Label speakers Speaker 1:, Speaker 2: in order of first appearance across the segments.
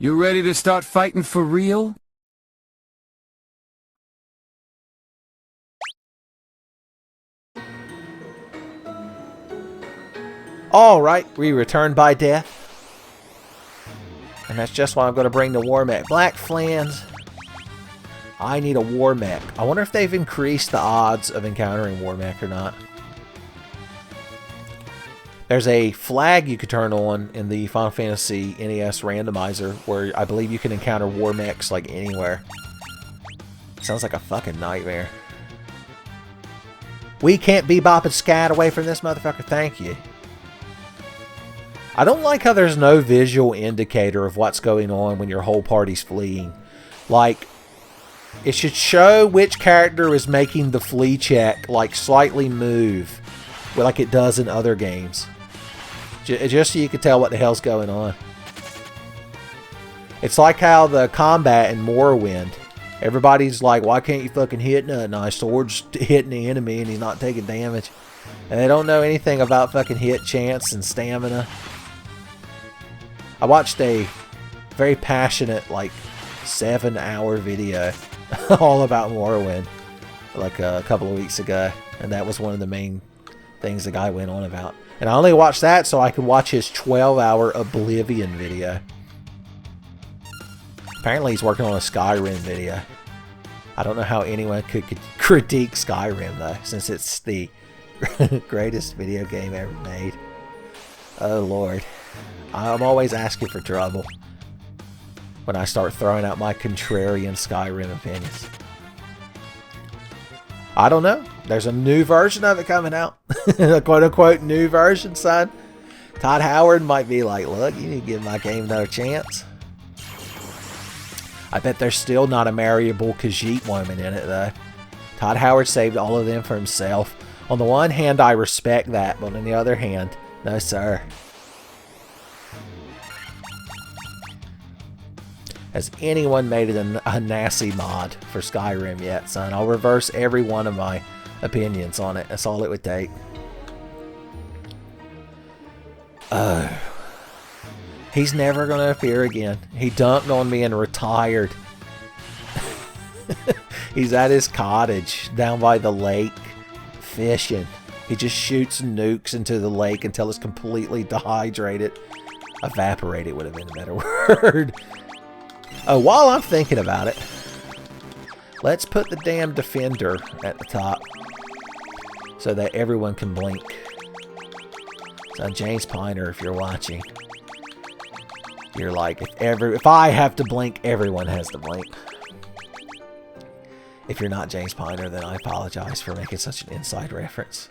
Speaker 1: You ready to start fighting for real?
Speaker 2: Alright, we return by death. And that's just why I'm going to bring the war mech. Black Flans. I need a war mech. I wonder if they've increased the odds of encountering war mech or not. There's a flag you could turn on in the Final Fantasy NES randomizer where I believe you can encounter war mechs like anywhere. Sounds like a fucking nightmare. We can't be bopping scat away from this motherfucker. Thank you. I don't like how there's no visual indicator of what's going on when your whole party's fleeing. Like, it should show which character is making the flee check, like, slightly move, like it does in other games. Just so you can tell what the hell's going on. It's like how the combat in Morrowind, everybody's like, why can't you fucking hit nothing? My sword's hitting the enemy and he's not taking damage. And they don't know anything about fucking hit chance and stamina. I watched a very passionate, like, 7-hour video all about Morrowind, like a couple of weeks ago. And that was one of the main things the guy went on about. And I only watched that so I could watch his 12-hour Oblivion video. Apparently he's working on a Skyrim video. I don't know how anyone could critique Skyrim, though, since it's the greatest video game ever made. Oh, Lord. I'm always asking for trouble when I start throwing out my contrarian Skyrim opinions. I don't know. There's a new version of it coming out. A quote-unquote new version, son. Todd Howard might be like, look, you need to give my game another chance. I bet there's still not a marryable Khajiit woman in it, though. Todd Howard saved all of them for himself. On the one hand, I respect that, but on the other hand, no, sir. Has anyone made it a nasty mod for Skyrim yet, son? I'll reverse every one of my opinions on it. That's all it would take. He's never going to appear again. He dunked on me and retired. He's at his cottage down by the lake fishing. He just shoots nukes into the lake until it's completely dehydrated. Evaporated would have been a better word. Oh, while I'm thinking about it, let's put the damn defender at the top so that everyone can blink. So James Piner, if you're watching, you're like, if I have to blink, everyone has to blink. If you're not James Piner, then I apologize for making such an inside reference.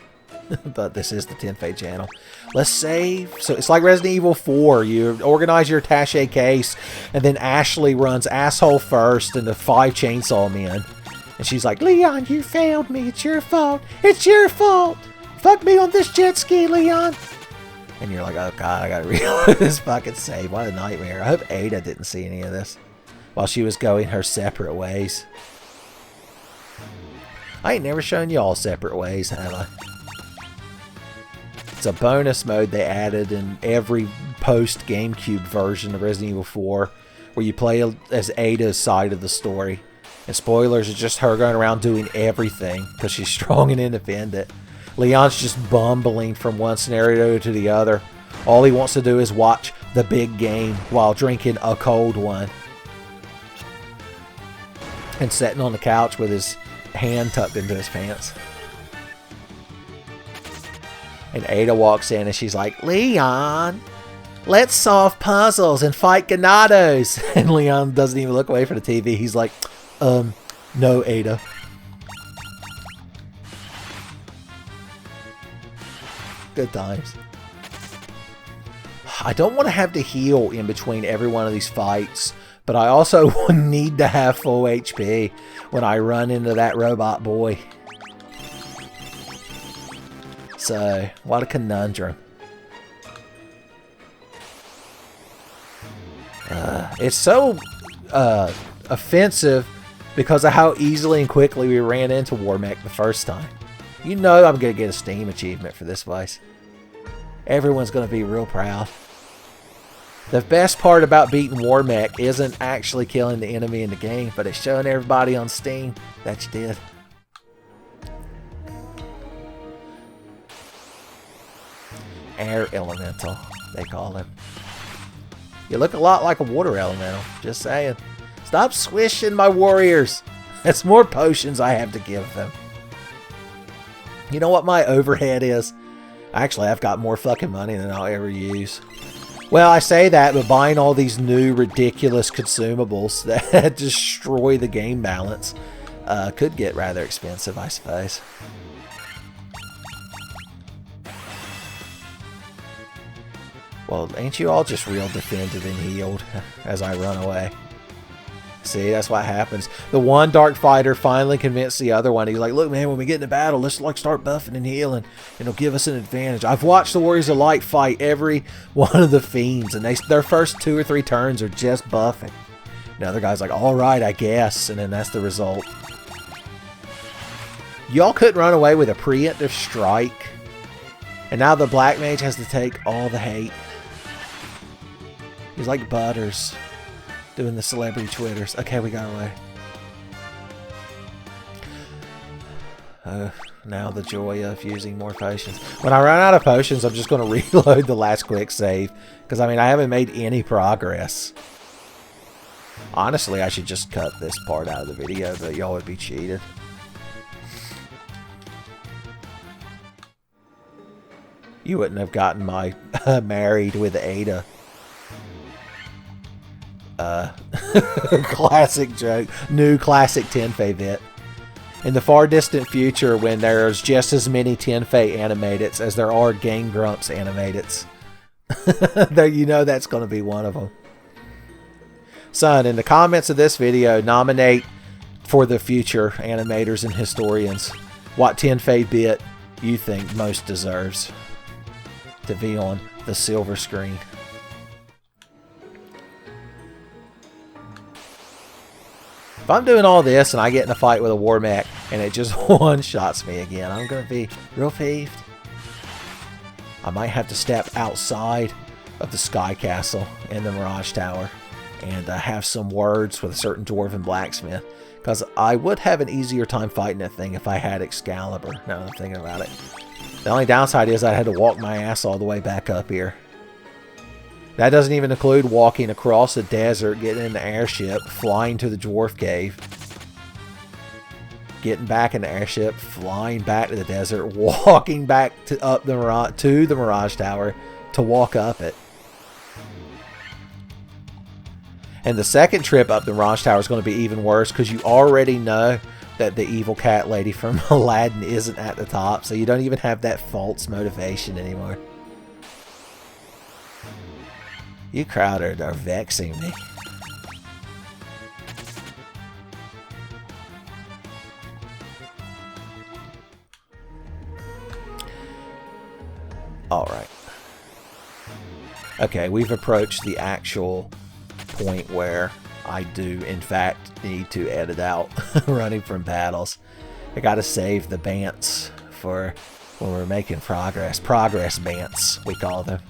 Speaker 2: But this is the Tenfey channel. Let's save. So it's like Resident Evil 4. You organize your attaché case, and then Ashley runs asshole first into 5 chainsaw men. And she's like, Leon, you failed me. It's your fault. It's your fault. Fuck me on this jet ski, Leon. And you're like, oh god, I gotta reload this fucking save. What a nightmare. I hope Ada didn't see any of this while she was going her separate ways. I ain't never shown you all separate ways, have I? It's a bonus mode they added in every post-GameCube version of Resident Evil 4 where you play as Ada's side of the story. And spoilers, it's just her going around doing everything because she's strong and independent. Leon's just bumbling from one scenario to the other. All he wants to do is watch the big game while drinking a cold one. And sitting on the couch with his hand tucked into his pants. And Ada walks in and she's like, Leon, let's solve puzzles and fight ganados. And Leon doesn't even look away from the TV. He's like, no, Ada. Good times. I don't want to have to heal in between every one of these fights, but I also need to have full HP when I run into that robot boy. So, what a conundrum. It's so offensive because of how easily and quickly we ran into Warmech the first time. You know I'm going to get a Steam achievement for this place. Everyone's going to be real proud. The best part about beating War Mech isn't actually killing the enemy in the game, but it's showing everybody on Steam that you did. Air Elemental, they call him. You look a lot like a water elemental, just saying. Stop swishing my warriors. That's more potions I have to give them. You know what my overhead is? Actually, I've got more fucking money than I'll ever use. Well, I say that, but buying all these new ridiculous consumables that destroy the game balance could get rather expensive, I suppose. Well, ain't you all just real defended and healed as I run away? See, that's what happens. The one Dark Fighter finally convinced the other one. He's like, look, man, when we get into battle, let's like start buffing and healing. It'll give us an advantage. I've watched the Warriors of Light fight every one of the Fiends, and their first 2 or 3 turns are just buffing. The other guy's like, all right, I guess. And then that's the result. Y'all couldn't run away with a preemptive strike. And now the Black Mage has to take all the hate. He's like Butters. Doing the celebrity twitters. Okay, we got away. Now the joy of using more potions. When I run out of potions, I'm just going to reload the last quick save. Because, I mean, I haven't made any progress. Honestly, I should just cut this part out of the video, but y'all would be cheated. You wouldn't have gotten my married with Ada. Classic joke. New classic Tenfey bit. In the far distant future, when there's just as many Tenfey animateds as there are Game Grumps animateds, there, you know that's going to be one of them. Son, in the comments of this video, nominate for the future animators and historians what Tenfey bit you think most deserves to be on the silver screen. If I'm doing all this and I get in a fight with a War Mech and it just one-shots me again, I'm going to be real peeved. I might have to step outside of the Sky Castle in the Mirage Tower and have some words with a certain Dwarven blacksmith, because I would have an easier time fighting that thing if I had Excalibur, now that I'm thinking about it. The only downside is I had to walk my ass all the way back up here. That doesn't even include walking across the desert, getting in the airship, flying to the Dwarf Cave, getting back in the airship, flying back to the desert, walking back to the Mirage Tower to walk up it. And the second trip up the Mirage Tower is going to be even worse, because you already know that the evil cat lady from Aladdin isn't at the top, so you don't even have that false motivation anymore. You crowd are vexing me. Alright. Okay, we've approached the actual point where I do, in fact, need to edit out running from battles. I gotta save the bants for when we're making progress. Progress bants, we call them.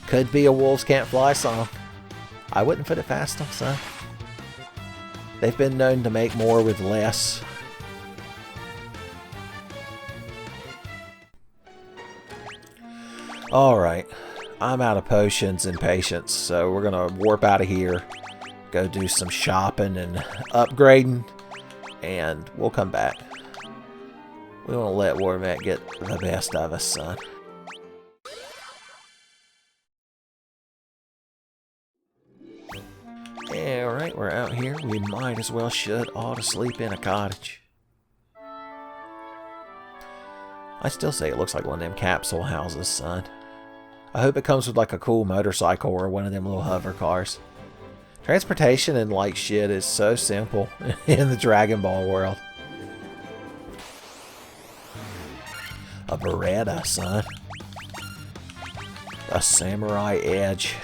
Speaker 2: Could be a Wolves Can't Fly song. I wouldn't put it past them, son. They've been known to make more with less. Alright. I'm out of potions and patience, so we're going to warp out of here. Go do some shopping and upgrading. And we'll come back. We won't let War Mech get the best of us, son. Alright, we're out here. We might as well ought to sleep in a cottage. I still say it looks like one of them capsule houses, son. I hope it comes with like a cool motorcycle or one of them little hover cars. Transportation and like shit is so simple in the Dragon Ball world. A Beretta, son. A Samurai Edge.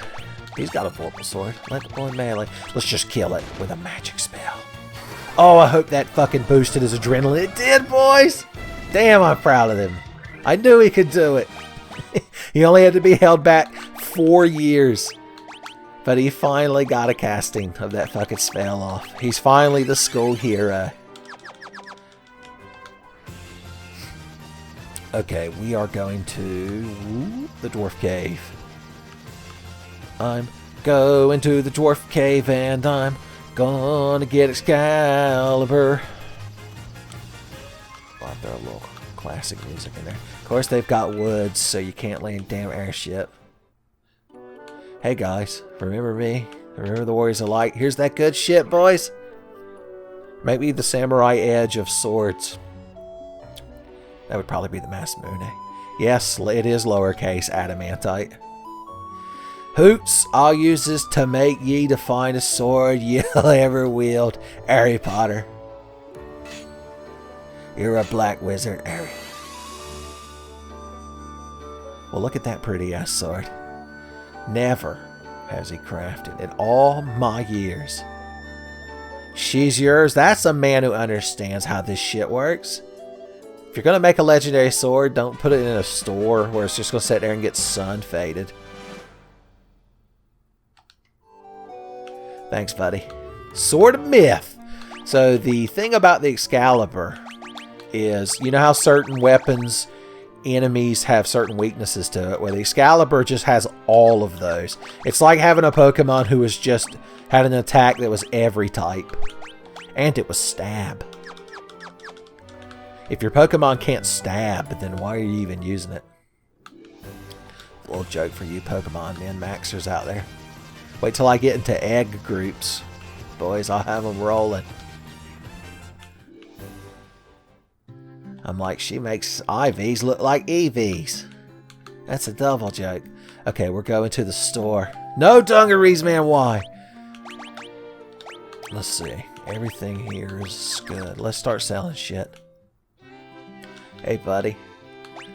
Speaker 2: He's got a Vorpal Sword. Let the boy melee. Let's just kill it with a magic spell. Oh, I hope that fucking boosted his adrenaline. It did, boys! Damn, I'm proud of him. I knew he could do it. He only had to be held back 4 years. But he finally got a casting of that fucking spell off. He's finally the school hero. Okay, we are going to the dwarf cave. I'm going to the dwarf cave and I'm gonna get Excalibur. I'll throw a little classic music in there. Of course, they've got woods, so you can't land damn airship. Hey guys, remember me? Remember the Warriors of Light? Here's that good shit, boys! Maybe the samurai edge of swords. That would probably be the Masamune. Yes, it is lowercase adamantite. Hoots, I'll use this to make ye the finest sword you'll ever wield. Harry Potter. You're a black wizard, Harry. Well, look at that pretty ass sword. Never has he crafted in all my years. She's yours. That's a man who understands how this shit works. If you're going to make a legendary sword, don't put it in a store where it's just going to sit there and get sun faded. Thanks, buddy. Sword of Myth. So the thing about the Excalibur is, you know how certain weapons, enemies have certain weaknesses to it? Well, the Excalibur just has all of those. It's like having a Pokemon who was just had an attack that was every type. And it was stab. If your Pokemon can't stab, then why are you even using it? A little joke for you Pokemon min-maxers out there. Wait till I get into egg groups. Boys, I'll have them rolling. I'm like, she makes IVs look like EVs. That's a double joke. Okay, we're going to the store. No dungarees, man, why? Let's see. Everything here is good. Let's start selling shit. Hey, buddy.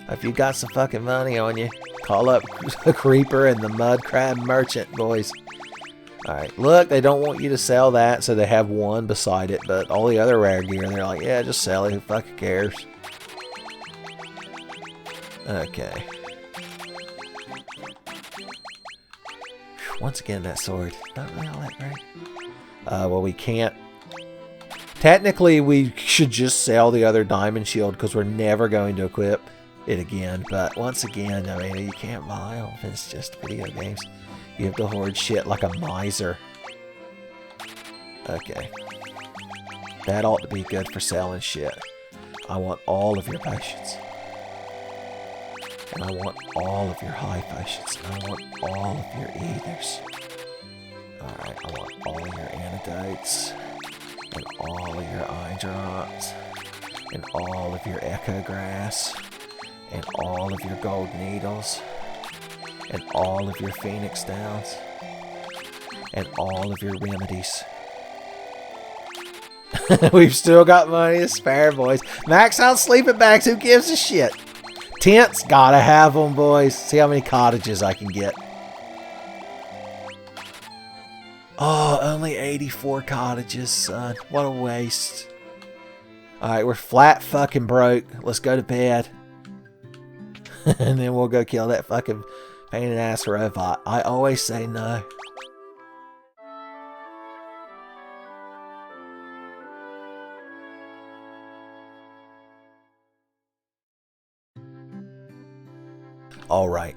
Speaker 2: If you got some fucking money on you, call up a Creeper and the Mud Crab Merchant, boys. Alright, look, they don't want you to sell that, so they have one beside it, but all the other rare gear, they're like, yeah, just sell it, who fucking cares? Okay. Once again, that sword, not really all that great. Well, we can't. Technically, we should just sell the other diamond shield, because we're never going to equip it again, but once again, I mean, you can't buy them, it's just video games. You have to hoard shit like a miser. Okay. That ought to be good for selling shit. I want all of your potions. And I want all of your high potions. And I want all of your ethers. Alright, I want all your antidotes. And all of your eye drops. And all of your echo grass. And all of your gold needles. And all of your phoenix downs. And all of your remedies. We've still got money to spare, boys. Max out sleeping bags, who gives a shit? Tents, gotta have them, boys. See how many cottages I can get. Oh, only 84 cottages, son. What a waste. Alright, we're flat fucking broke. Let's go to bed. And then we'll go kill that fucking pain-in-the ass robot. I always say no. Alright,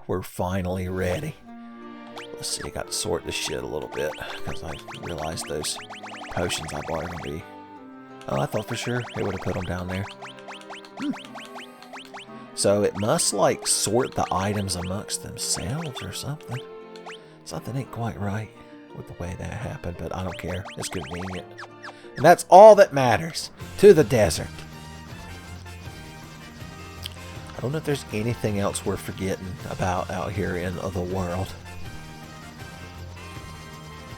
Speaker 2: we're finally ready. Let's see, I got to sort this shit a little bit, because I realized those potions I bought are going to be... Oh, I thought for sure they would have put them down there. So it must, like, sort the items amongst themselves or something. Something ain't quite right with the way that happened, but I don't care. It's convenient. And that's all that matters to the desert. I don't know if there's anything else we're forgetting about out here in the world.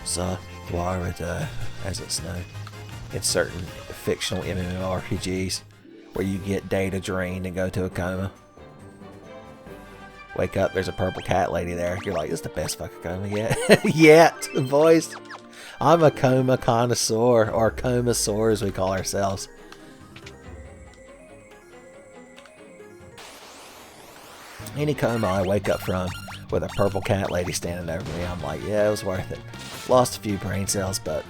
Speaker 2: So, Florida, as it's known, in certain fictional MMORPGs, where you get data drained and go to a coma. Wake up, there's a purple cat lady there. You're like, it's the best fucking coma yet. Yet, boys. I'm a coma connoisseur, or comasaur as we call ourselves. Any coma I wake up from with a purple cat lady standing over me. I'm like, yeah, it was worth it. Lost a few brain cells, but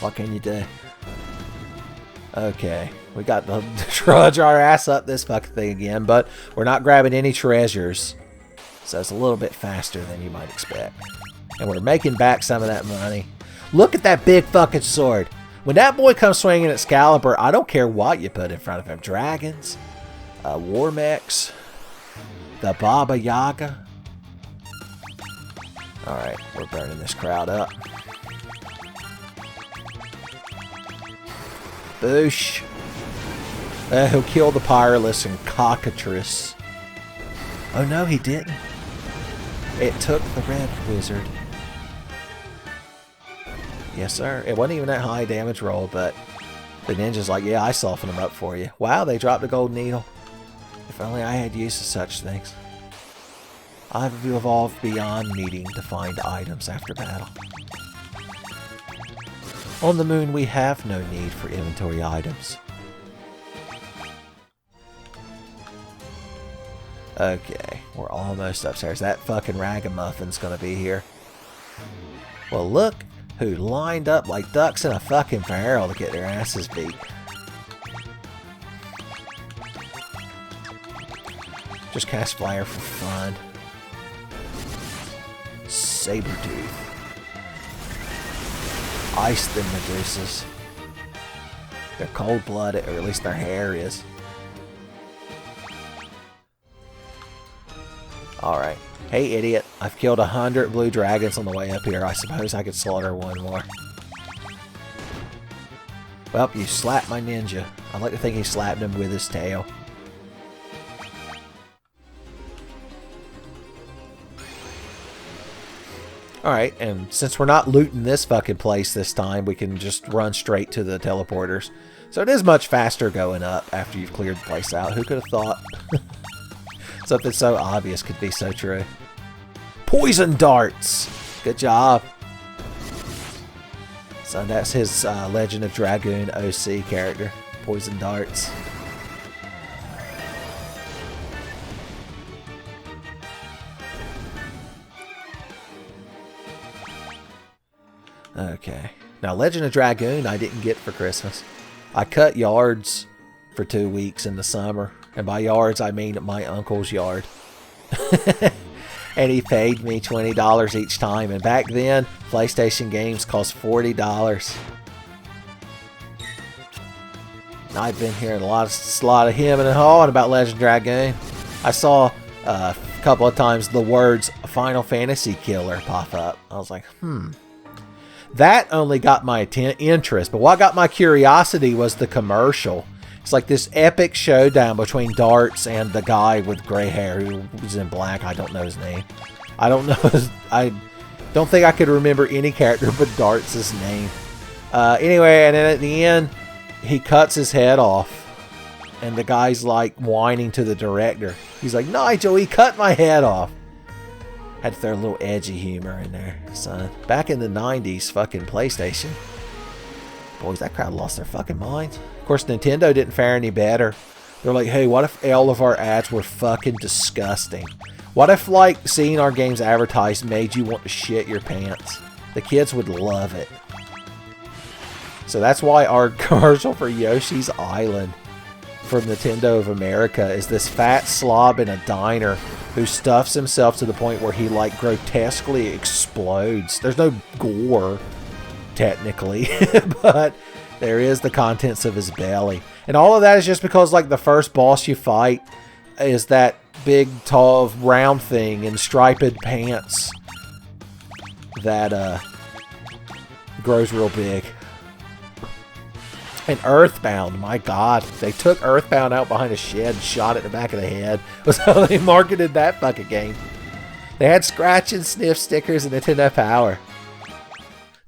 Speaker 2: what can you do? Okay, we got to trudge our ass up this fucking thing again, but we're not grabbing any treasures. So it's a little bit faster than you might expect. And we're making back some of that money. Look at that big fucking sword. When that boy comes swinging Excalibur, I don't care what you put in front of him. Dragons, war mechs, the Baba Yaga. Alright, we're burning this crowd up. Boosh. He'll kill the Pyreless and Cockatrice. Oh no, he didn't. It took the red wizard. Yes, sir. It wasn't even that high damage roll, but the ninja's like, yeah, I softened them up for you. Wow, they dropped a gold needle. If only I had use of such things. I've evolved beyond needing to find items after battle. On the moon, we have no need for inventory items. Okay, we're almost upstairs. That fucking ragamuffin's gonna be here. Well, look who lined up like ducks in a fucking barrel to get their asses beat. Just cast fire for fun. Sabretooth. Ice them Medusas. They're cold-blooded, or at least their hair is. Alright. Hey, idiot. I've killed 100 blue dragons on the way up here. I suppose I could slaughter one more. Well, you slapped my ninja. I'd like to think he slapped him with his tail. Alright, and since we're not looting this fucking place this time, we can just run straight to the teleporters. So it is much faster going up after you've cleared the place out. Who could have thought? Something so obvious could be so true. Poison darts! Good job. So that's his Legend of Dragoon OC character. Poison darts. Okay. Now, Legend of Dragoon I didn't get for Christmas. I cut yards for 2 weeks in the summer. And by yards, I mean my uncle's yard. And he paid me $20 each time. And back then, PlayStation games cost $40. I've been hearing a lot of him and hawing about Legend of Dragoon. I saw a couple of times the words Final Fantasy Killer pop up. I was like, That only got my interest, but what got my curiosity was the commercial. It's like this epic showdown between Darts and the guy with gray hair who was in black. I don't know his name. I don't know. I don't think I could remember any character but Darts' name. Anyway, and then at the end, he cuts his head off. And the guy's like whining to the director. He's like, Nigel, he cut my head off. Had to throw a little edgy humor in there, son. Back in the 90s, fucking PlayStation. Boys, that crowd lost their fucking minds. Of course, Nintendo didn't fare any better. They're like, hey, what if all of our ads were fucking disgusting? What if, like, seeing our games advertised made you want to shit your pants? The kids would love it. So that's why our commercial for Yoshi's Island from Nintendo of America is this fat slob in a diner who stuffs himself to the point where he like grotesquely explodes. There's no gore, technically, but there is the contents of his belly. And all of that is just because like the first boss you fight is that big, tall, round thing in striped pants that grows real big. And Earthbound, my god. They took Earthbound out behind a shed and shot it in the back of the head. Was how they marketed that fucking game. They had scratch and sniff stickers and Nintendo Power.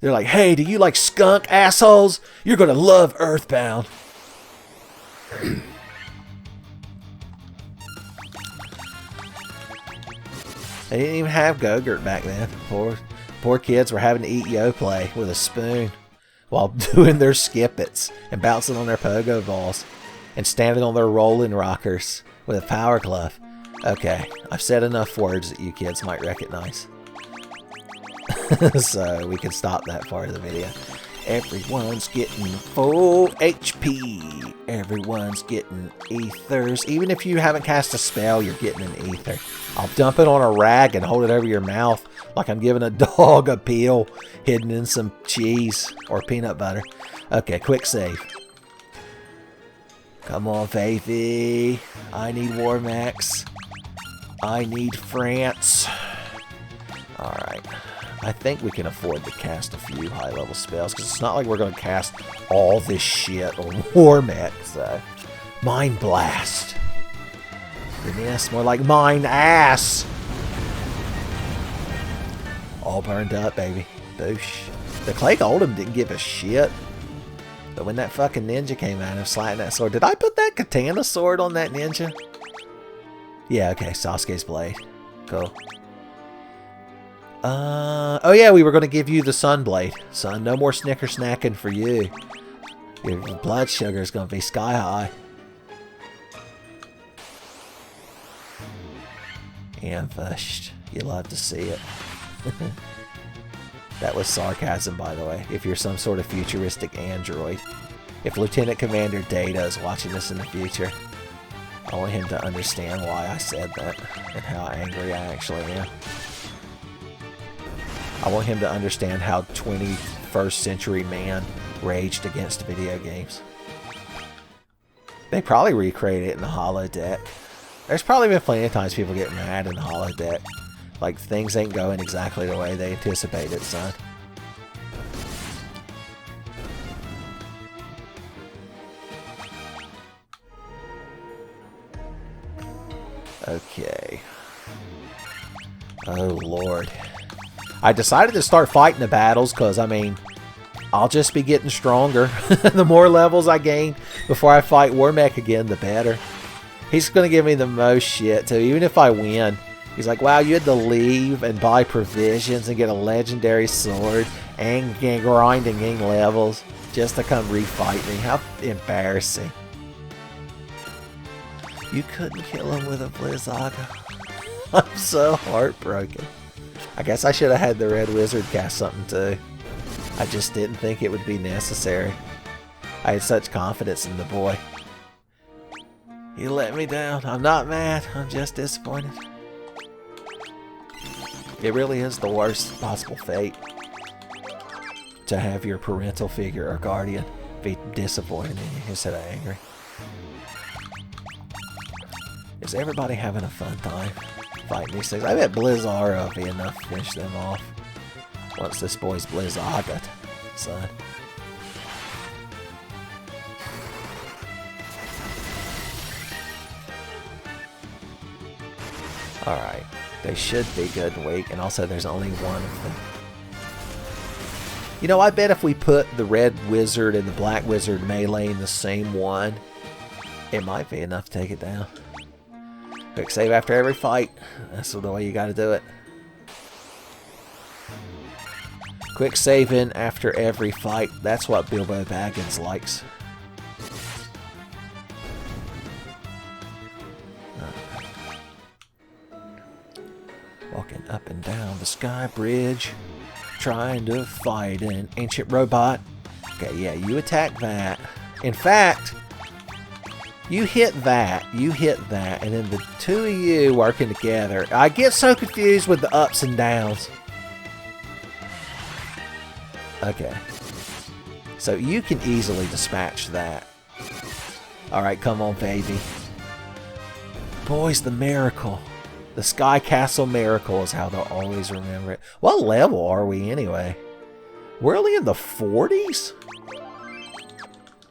Speaker 2: They're like, hey, do you like skunk assholes? You're gonna love Earthbound. They didn't even have Go-Gurt back then. Poor kids were having to eat Yoplait with a spoon while doing their skip-its and bouncing on their pogo balls and standing on their rolling rockers with a power glove. Okay, I've said enough words that you kids might recognize. So we can stop that part of the video. Everyone's getting full HP. Everyone's getting ethers. Even if you haven't cast a spell, you're getting an ether. I'll dump it on a rag and hold it over your mouth like I'm giving a dog a peel hidden in some cheese or peanut butter. Okay, quick save. Come on, Faithy. I need War Max. I need France. Alright. I think we can afford to cast a few high-level spells, because it's not like we're going to cast all this shit on War Max. So. Mind Blast. Yes, more like Mind Ass. All burned up, baby. Boosh. The Clay Golem didn't give a shit. But when that fucking ninja came out and sliding that sword... Did I put that katana sword on that ninja? Yeah, okay. Sasuke's blade. Cool. Oh yeah, we were going to give you the Sun Blade. Son, no more Snicker snacking for you. Your blood sugar is going to be sky high. Ambushed. You love to see it. That was sarcasm, by the way. If you're some sort of futuristic android. If Lieutenant Commander Data is watching this in the future, I want him to understand why I said that and how angry I actually am. I want him to understand how 21st century man raged against video games. They probably recreated it in the holodeck. There's probably been plenty of times people get mad in the holodeck. Like, things ain't going exactly the way they anticipated, son. Okay. Oh, Lord. I decided to start fighting the battles because, I mean, I'll just be getting stronger. The more levels I gain before I fight Warmech again, the better. He's going to give me the most shit, too. Even if I win, he's like, wow, you had to leave and buy provisions and get a legendary sword and grind and gain levels just to come refight me. How embarrassing. You couldn't kill him with a Blizzaga. I'm so heartbroken. I guess I should have had the Red Wizard cast something too. I just didn't think it would be necessary. I had such confidence in the boy. He let me down. I'm not mad. I'm just disappointed. It really is the worst possible fate to have your parental figure or guardian be disappointed in you instead of angry. Is everybody having a fun time fighting these things? I bet Blizzara will be enough to finish them off once this boy's Blizzaga, son. Alright, they should be good and weak, and also there's only one of them. You know, I bet if we put the Red Wizard and the Black Wizard melee in the same one, it might be enough to take it down. Quick save after every fight. That's the way you gotta do it. Quick saving after every fight. That's what Bilbo Baggins likes. Walking up and down the sky bridge, trying to fight an ancient robot. Okay, yeah, you attack that. In fact, you hit that, and then the two of you working together. I get so confused with the ups and downs. Okay. So you can easily dispatch that. Alright, come on, baby. Boys, the miracle. The Sky Castle Miracle is how they'll always remember it. What level are we anyway? We're only in the 40s?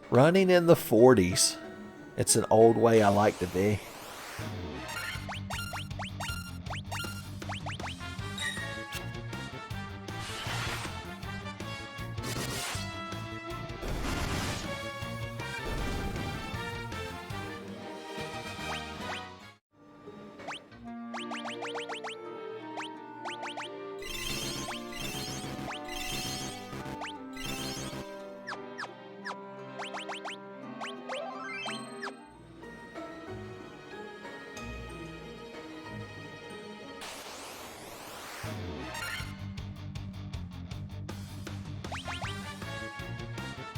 Speaker 2: Running in the 40s. It's an old way I like to be.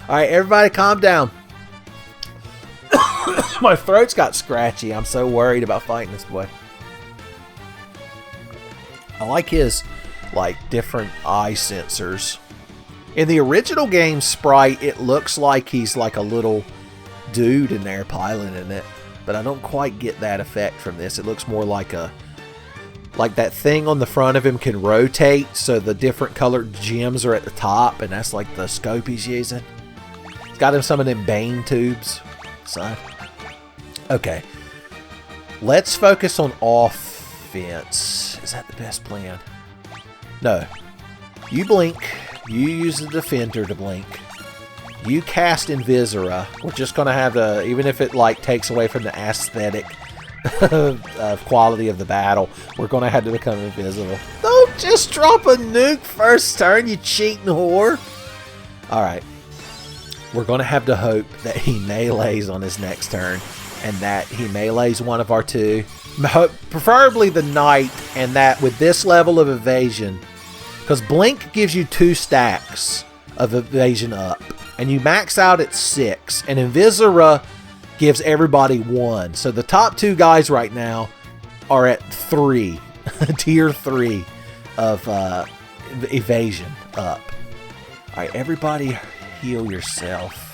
Speaker 2: Alright, everybody calm down. My throat's got scratchy. I'm so worried about fighting this boy. I like his, like, different eye sensors. In the original game sprite, it looks like he's like a little dude in there piloting it. But I don't quite get that effect from this. It looks more like a... like that thing on the front of him can rotate, so the different colored gems are at the top, and that's like the scope he's using. It's got him some of them Bane tubes. Son. Okay. Let's focus on offense. Is that the best plan? No. You blink. You use the defender to blink. You cast Invisora. We're just going to have the... even if it like takes away from the aesthetic quality of the battle, we're going to have to become invisible. Don't just drop a nuke first turn, you cheating whore. Alright. We're going to have to hope that he melees on his next turn, and that he melees one of our two. Preferably the knight, and that with this level of evasion, because blink gives you 2 stacks of evasion up, and you max out at 6, and Invisora gives everybody 1. So the top 2 guys right now are at 3, tier 3 of evasion up. Alright, everybody heal yourself.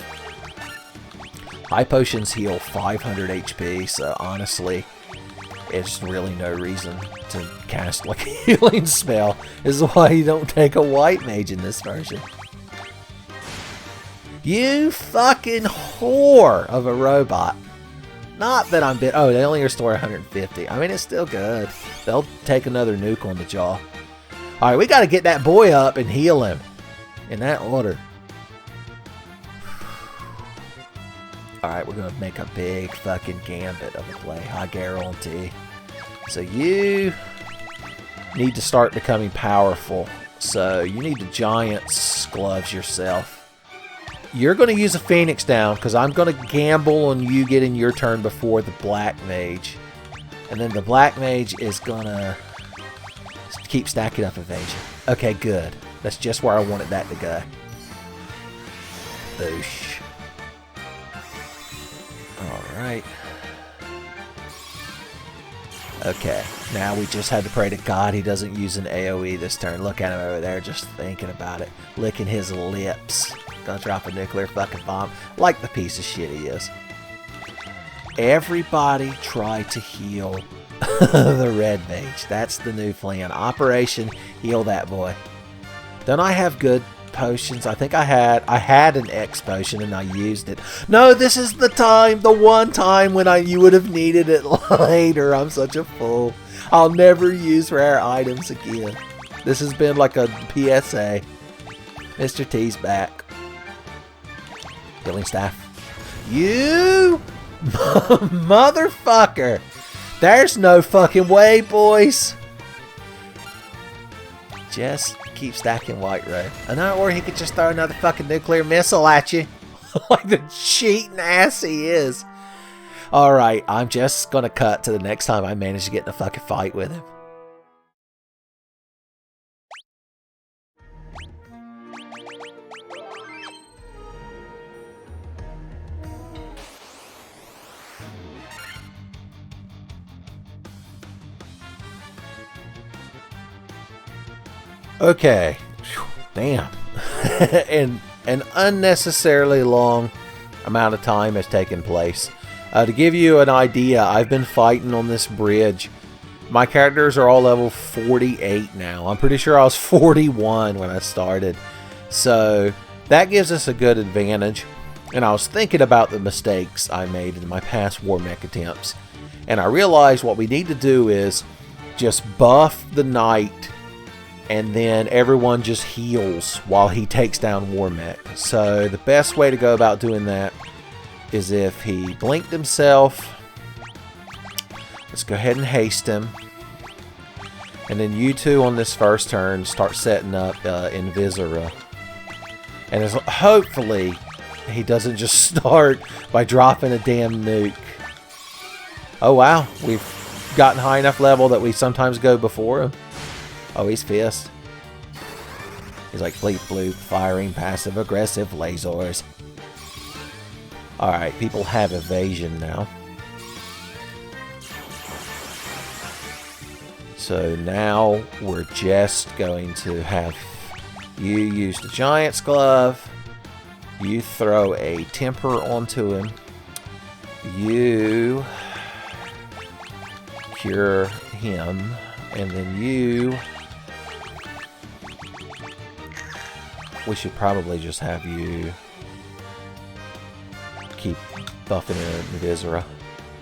Speaker 2: High potions heal 500 HP, so honestly, it's really no reason to cast like a healing spell. This is why you don't take a white mage in this version. You fucking whore of a robot. Not that I'm bit. Oh, they only restore 150. I mean, it's still good. They'll take another nuke on the jaw. Alright, we got to get that boy up and heal him. In that order. Alright, we're going to make a big fucking gambit of a play. I guarantee. So you need to start becoming powerful. So you need to Giant's gloves yourself. You're going to use a Phoenix down, because I'm going to gamble on you getting your turn before the Black Mage. And then the Black Mage is going to keep stacking up evasion. Okay, good. That's just where I wanted that to go. Boosh. Alright. Okay, now we just had to pray to God he doesn't use an AoE this turn. Look at him over there just thinking about it. Licking his lips. Gonna drop a nuclear fucking bomb like the piece of shit he is. Everybody try to heal the red mage. That's the new plan. Operation heal that boy. Don't I have good potions? I think I had an X potion and I used it. No, this is the time, the one time when you would have needed it later. I'm such a fool. I'll never use rare items again. This has been like a PSA. Mr. T's back. Healing staff. You motherfucker. There's no fucking way, boys. Just keep stacking white robe. I know, or he could just throw another fucking nuclear missile at you. Like the cheating ass he is. Alright, I'm just gonna cut to the next time I manage to get in a fucking fight with him. Okay. Whew, damn. And an unnecessarily long amount of time has taken place. To give you an idea, I've been fighting on this bridge. My characters are all level 48 now. I'm pretty sure I was 41 when I started. So that gives us a good advantage. And I was thinking about the mistakes I made in my past war mech attempts. And I realized what we need to do is just buff the knight, and then everyone just heals while he takes down war mech. So the best way to go about doing that is if he blinked himself. Let's go ahead and haste him. And then you two on this first turn start setting up Invisora. And hopefully he doesn't just start by dropping a damn nuke. Oh wow, we've gotten high enough level that we sometimes go before him. Oh, he's pissed. He's like, bleep bloop, firing passive aggressive lasers. Alright, people have evasion now. So now we're just going to have you use the Giant's Glove. You throw a temper onto him. You cure him. And then you... We should probably just have you keep buffing Viscera.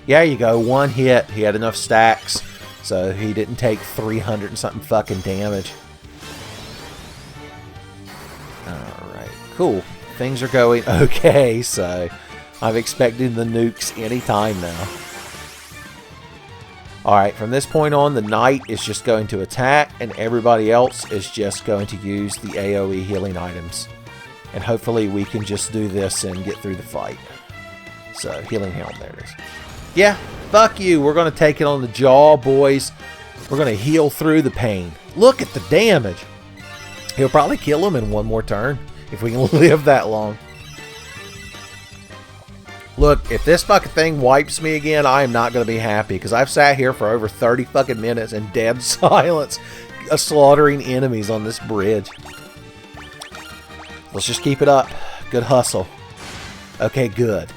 Speaker 2: Yeah, you go. One hit. He had enough stacks, so he didn't take 300 and something fucking damage. Alright, cool. Things are going okay, so I'm expecting the nukes anytime now. Alright, from this point on, the Knight is just going to attack, and everybody else is just going to use the AoE healing items. And hopefully we can just do this and get through the fight. So, healing helm, there it is. Yeah, fuck you, we're going to take it on the jaw, boys. We're going to heal through the pain. Look at the damage. He'll probably kill him in one more turn, if we can live that long. Look, if this fucking thing wipes me again, I am not going to be happy, because I've sat here for over 30 fucking minutes in dead silence, slaughtering enemies on this bridge. Let's just keep it up. Good hustle. Okay, good.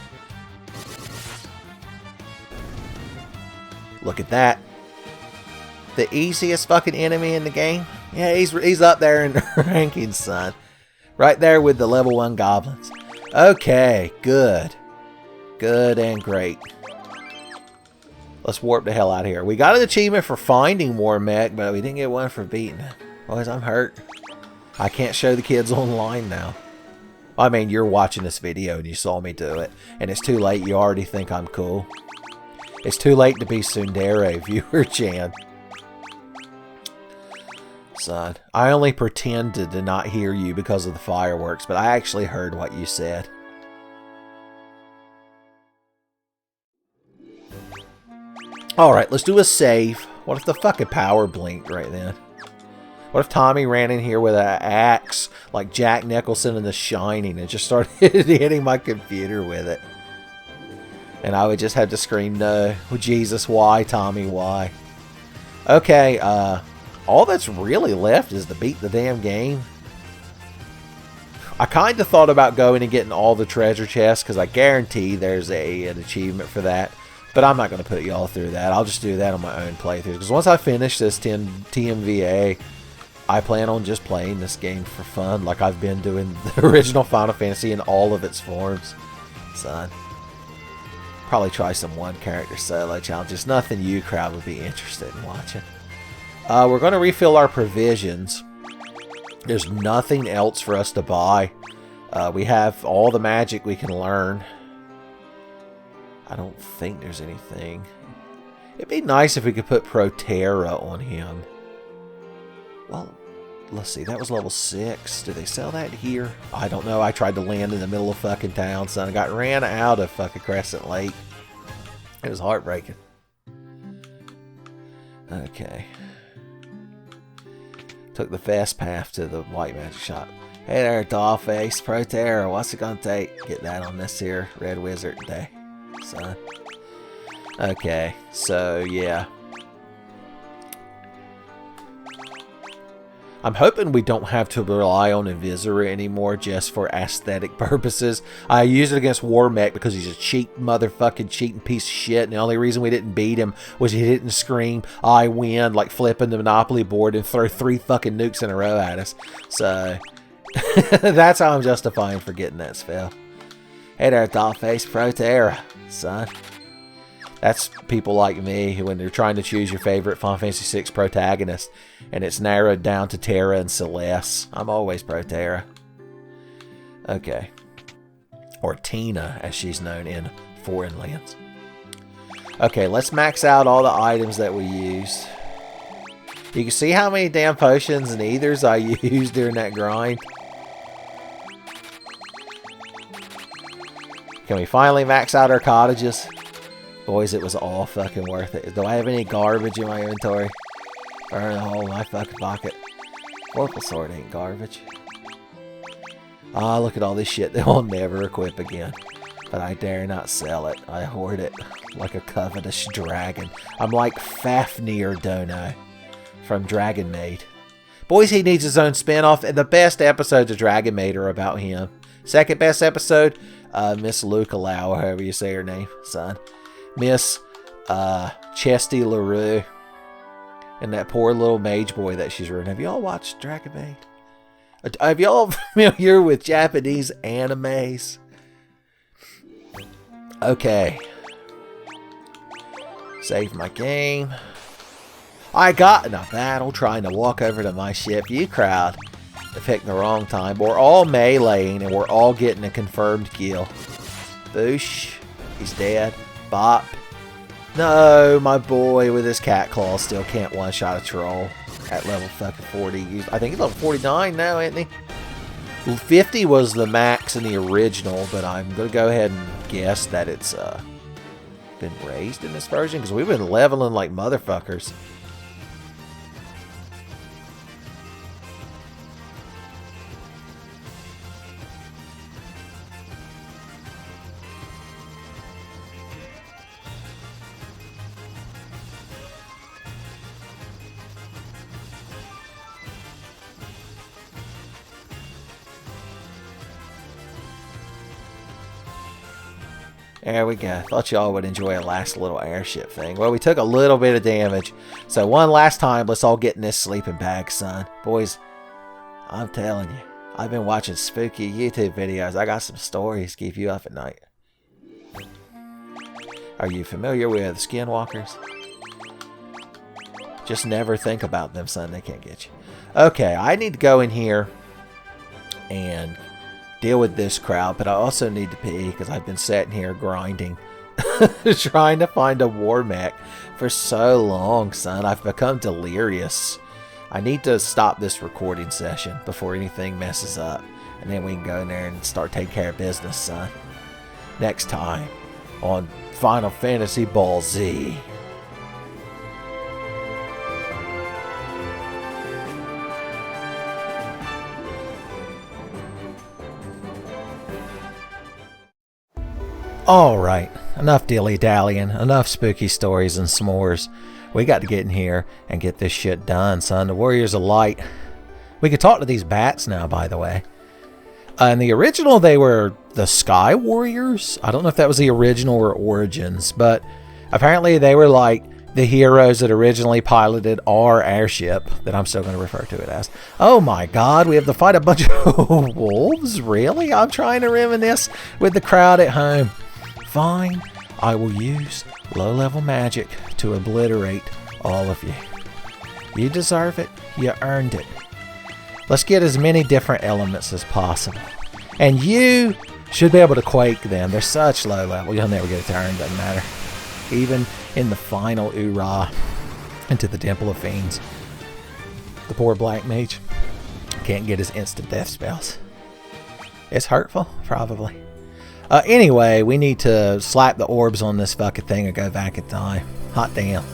Speaker 2: Look at that. The easiest fucking enemy in the game. Yeah, he's up there in the rankings, son. Right there with the level 1 goblins. Okay, good. Good and great. Let's warp the hell out of here. We got an achievement for finding War Mech, but we didn't get one for beating it. Boys, I'm hurt. I can't show the kids online now. I mean, you're watching this video and you saw me do it. And it's too late. You already think I'm cool. It's too late to be Tsundere, viewer Chan. Son, I only pretended to not hear you because of the fireworks, but I actually heard what you said. Alright, let's do a save. What if the fucking power blinked right then? What if Tommy ran in here with an axe like Jack Nicholson in The Shining and just started hitting my computer with it? And I would just have to scream, no. Oh, Jesus, why, Tommy, why? Okay, all that's really left is to beat the damn game. I kind of thought about going and getting all the treasure chests because I guarantee there's an achievement for that. But I'm not going to put y'all through that. I'll just do that on my own playthrough. Because once I finish this TMVA, I plan on just playing this game for fun. Like I've been doing the original Final Fantasy in all of its forms. Son. Probably try some one-character solo challenges. Nothing you crowd would be interested in watching. We're going to refill our provisions. There's nothing else for us to buy. We have all the magic we can learn. I don't think there's anything. It'd be nice if we could put Proterra on him. Well, let's see. That was level 6. Do they sell that here? I don't know. I tried to land in the middle of fucking town, son. I got ran out of fucking Crescent Lake. It was heartbreaking. Okay. Took the fast path to the white magic shop. Hey there, Dollface. Proterra. What's it gonna take? Get that on this here Red Wizard today. Son. Okay, so yeah. I'm hoping we don't have to rely on Viscera anymore just for aesthetic purposes. I used it against War Mech because he's a motherfucking cheating piece of shit, and the only reason we didn't beat him was he didn't scream, I win, like flipping the Monopoly board and throw 3 fucking nukes in a row at us. So, that's how I'm justifying for getting that spell. Hey there, Dollface. Proterra, son. That's people like me who, when they're trying to choose your favorite Final Fantasy VI protagonist, and it's narrowed down to Terra and Celeste. I'm always Proterra. Okay. Or Tina, as she's known in foreign lands. Okay, let's max out all the items that we used. You can see how many damn potions and ethers I used during that grind. Can we finally max out our cottages? Boys, it was all fucking worth it. Do I have any garbage in my inventory? Burn a hole in my fucking pocket. Oracle Sword ain't garbage. Ah, look at all this shit that we'll never equip again. But I dare not sell it. I hoard it like a covetous dragon. I'm like Fafnir Dono from Dragon Maid. Boys, he needs his own spinoff, and the best episodes of Dragon Maid are about him. Second best episode, Miss Luca Lau, or however you say her name, son. Miss Chesty LaRue. And that poor little mage boy that she's ruined. Have y'all watched Dragon Maid? Have y'all familiar with Japanese animes? Okay. Save my game. I got in a battle trying to walk over to my ship. You crowd picked the wrong time. We're all meleeing and we're all getting a confirmed kill. Boosh. He's dead. Bop. No, my boy with his cat claw still can't one-shot a troll at level fucking 40. I think he's level 49 now, isn't he? 50 was the max in the original, but I'm going to go ahead and guess that it's been raised in this version, because we've been leveling like motherfuckers. There we go. Thought y'all would enjoy a last little airship thing. Well, we took a little bit of damage. So one last time, let's all get in this sleeping bag, son. Boys, I'm telling you, I've been watching spooky YouTube videos. I got some stories to keep you up at night. Are you familiar with skinwalkers? Just never think about them, son. They can't get you. Okay, I need to go in here and deal with this crowd, but I also need to pee because I've been sitting here grinding trying to find a war mech for so long, son. I've become delirious. I need to stop this recording session before anything messes up, and then we can go in there and start taking care of business, son. Next time on Final Fantasy Ball Z. Alright, enough dilly-dallying, enough spooky stories and s'mores. We got to get in here and get this shit done, son. The Warriors of Light. We could talk to these bats now, by the way. In the original, they were the Sky Warriors. I don't know if that was the original or Origins, but apparently they were like the heroes that originally piloted our airship, that I'm still going to refer to it as. Oh my god, we have to fight a bunch of wolves? Really? I'm trying to reminisce with the crowd at home. Fine, I will use low-level magic to obliterate all of you. You deserve it. You earned it. Let's get as many different elements as possible. And you should be able to quake them. They're such low level. You'll never get a turn. Doesn't matter. Even in the final oorah into the Temple of Fiends. The poor black mage can't get his instant death spells. It's hurtful? Probably. Anyway, we need to slap the orbs on this fucking thing and go back in time. Hot damn.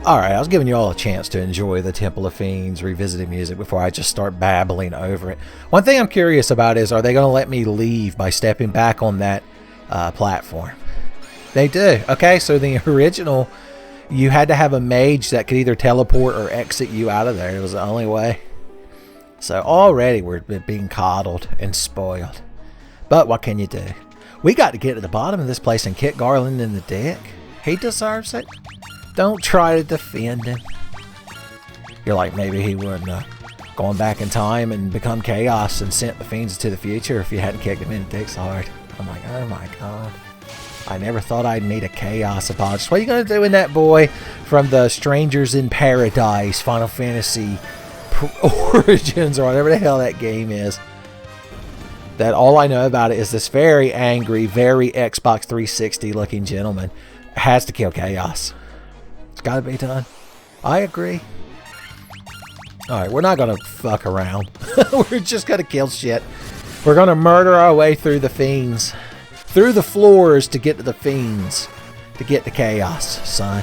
Speaker 2: Alright, I was giving you all a chance to enjoy the Temple of Fiends revisited music before I just start babbling over it. One thing I'm curious about is, are they going to let me leave by stepping back on that platform? They do. Okay, so the original, you had to have a mage that could either teleport or exit you out of there. It was the only way. So already we're being coddled and spoiled. But what can you do? We got to get to the bottom of this place and kick Garland in the dick. He deserves it. Don't try to defend him. You're like, maybe he wouldn't have gone back in time and become chaos and sent the fiends to the future if you hadn't kicked him in the dick so hard. I'm like, oh my god. I never thought I'd meet a Chaos Apologist. What are you going to do in that, boy? From the Strangers in Paradise, Final Fantasy Origins, or whatever the hell that game is. That all I know about it is this very angry, very Xbox 360 looking gentleman has to kill Chaos. It's got to be done. I agree. Alright, we're not going to fuck around. We're just going to kill shit. We're going to murder our way through the fiends. Through the floors to get to the fiends. To get to Chaos, son.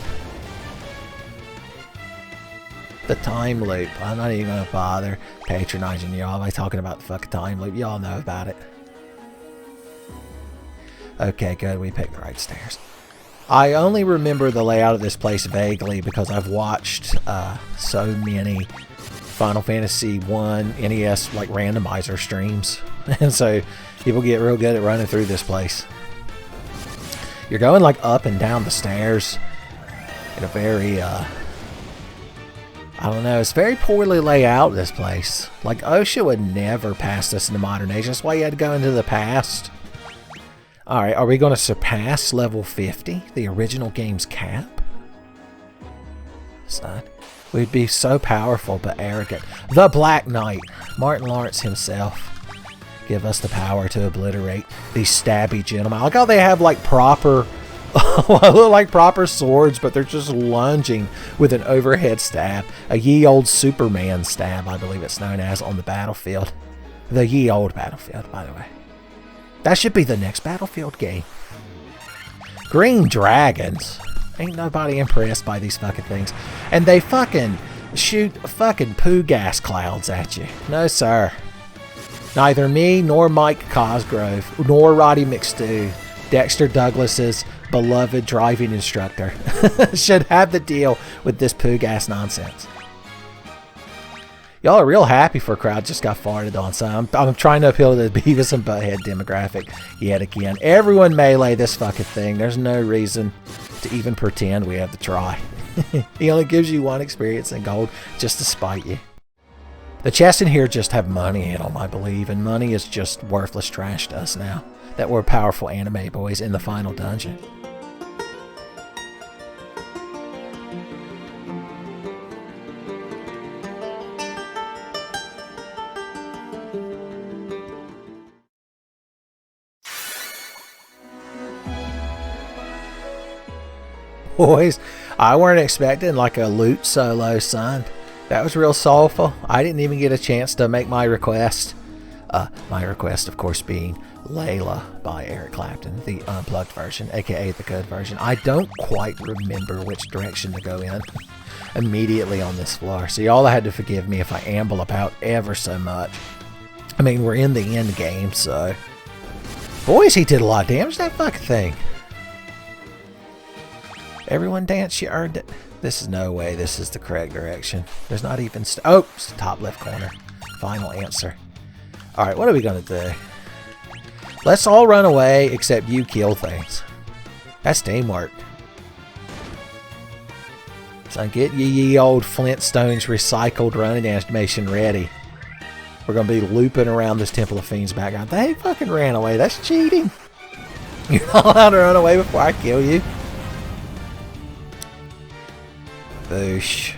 Speaker 2: The time loop. I'm not even going to bother patronizing y'all by talking about the fucking time loop. Y'all know about it. Okay, good. We picked the right stairs. I only remember the layout of this place vaguely because I've watched so many Final Fantasy 1 NES like randomizer streams. And so people get real good at running through this place. You're going like up and down the stairs in a very I don't know, it's very poorly laid out, this place. Like OSHA would never pass this in the modern age. That's why you had to go into the past. Alright, are we going to surpass level 50? The original game's cap? Son. We'd be so powerful but arrogant. The Black Knight, Martin Lawrence himself. Give us the power to obliterate these stabby gentlemen. I like how they have like proper, look like proper swords, but they're just lunging with an overhead stab. A ye old Superman stab, I believe it's known as, on the battlefield. The ye old battlefield, by the way. That should be the next Battlefield game. Green dragons. Ain't nobody impressed by these fucking things. And they fucking shoot fucking poo gas clouds at you. No, sir. Neither me, nor Mike Cosgrove, nor Roddy McStew, Dexter Douglas's beloved driving instructor, should have to deal with this poo gas nonsense. Y'all are real happy for a crowd just got farted on, so I'm trying to appeal to the Beavis and Butthead demographic yet again. Everyone melee this fucking thing. There's no reason to even pretend we have to try. He only gives you one experience in gold just to spite you. The chests in here just have money in them, I believe, and money is just worthless trash to us now that we're powerful anime boys in the final dungeon. Boys, I weren't expecting like a loot solo, son. That was real soulful. I didn't even get a chance to make my request. My request, of course, being Layla by Eric Clapton, the unplugged version, aka the good version. I don't quite remember which direction to go in immediately on this floor, so y'all had to forgive me if I amble about ever so much. I mean, we're in the end game, so... Boys, he did a lot of damage to that fucking thing. Everyone dance, you earned it. This is no way this is the correct direction. There's not even... Oh, it's the top left corner. Final answer. Alright, what are we going to do? Let's all run away except you kill things. That's teamwork. So get ye old Flintstones recycled running animation ready. We're going to be looping around this Temple of Fiends background. They fucking ran away. That's cheating. You're not allowed to run away before I kill you. Boosh.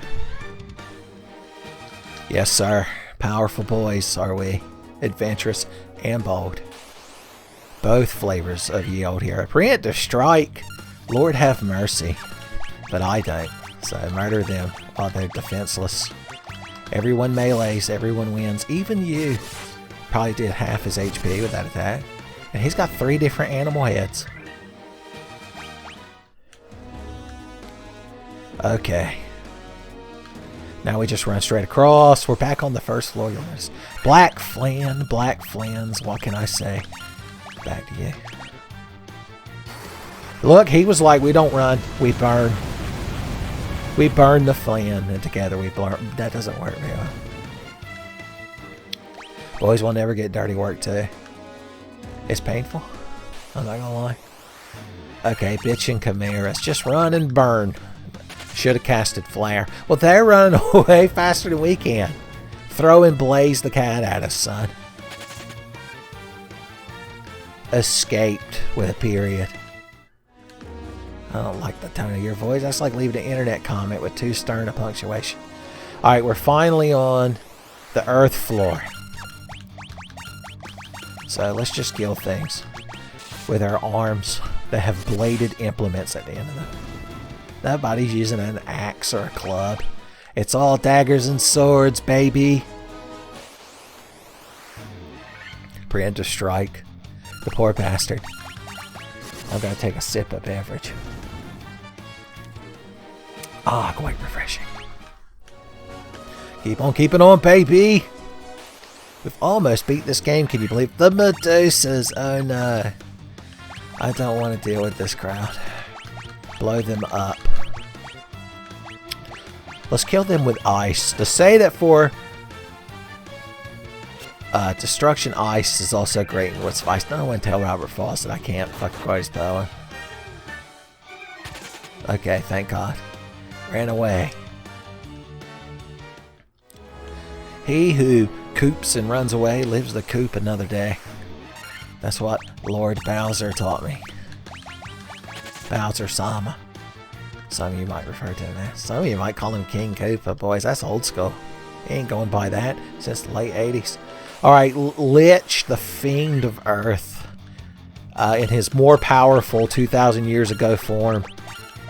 Speaker 2: Yes, sir. Powerful boys, are we? Adventurous and bold. Both flavors of ye old hero. Preemptive strike. Lord have mercy. But I don't. So murder them while they're defenseless. Everyone melees, everyone wins. Even you. Probably did half his HP with that attack. And he's got 3 different animal heads. Okay. Now we just run straight across. We're back on the first floor. You'll notice. Black Flans. What can I say? Back to you. Look, he was like, we don't run, we burn. We burn the Flan, and together we burn. That doesn't work very well. Boys will never get dirty work too. It's painful. I'm not gonna lie. Okay, bitch and chimeras. Just run and burn. Should have casted flare. Well, they're running away faster than we can. Throw and blaze the cat at us, son. Escaped with a period. I don't like the tone of your voice. That's like leaving an internet comment with too stern a punctuation. Alright, we're finally on the earth floor. So let's just kill things with our arms that have bladed implements at the end of them. Nobody's using an axe or a club. It's all daggers and swords, baby. Preemptive strike. The poor bastard. I'm gonna take a sip of beverage. Ah, quite refreshing. Keep on keeping on, baby. We've almost beat this game, can you believe? The Medusas, oh no. I don't want to deal with this crowd. Blow them up. Let's kill them with ice. To say that for destruction, ice is also great in what's spice. No one tell Robert Frost that I can't fucking quote his poem. Okay, thank God. Ran away. He who coops and runs away lives the coop another day. That's what Lord Bowser taught me. Bowser-sama. Some of you might refer to him as. Some of you might call him King Koopa. Boys, that's old school. He ain't going by that since the late 80s. Alright, Lich, the Fiend of Earth, in his more powerful 2,000 years ago form,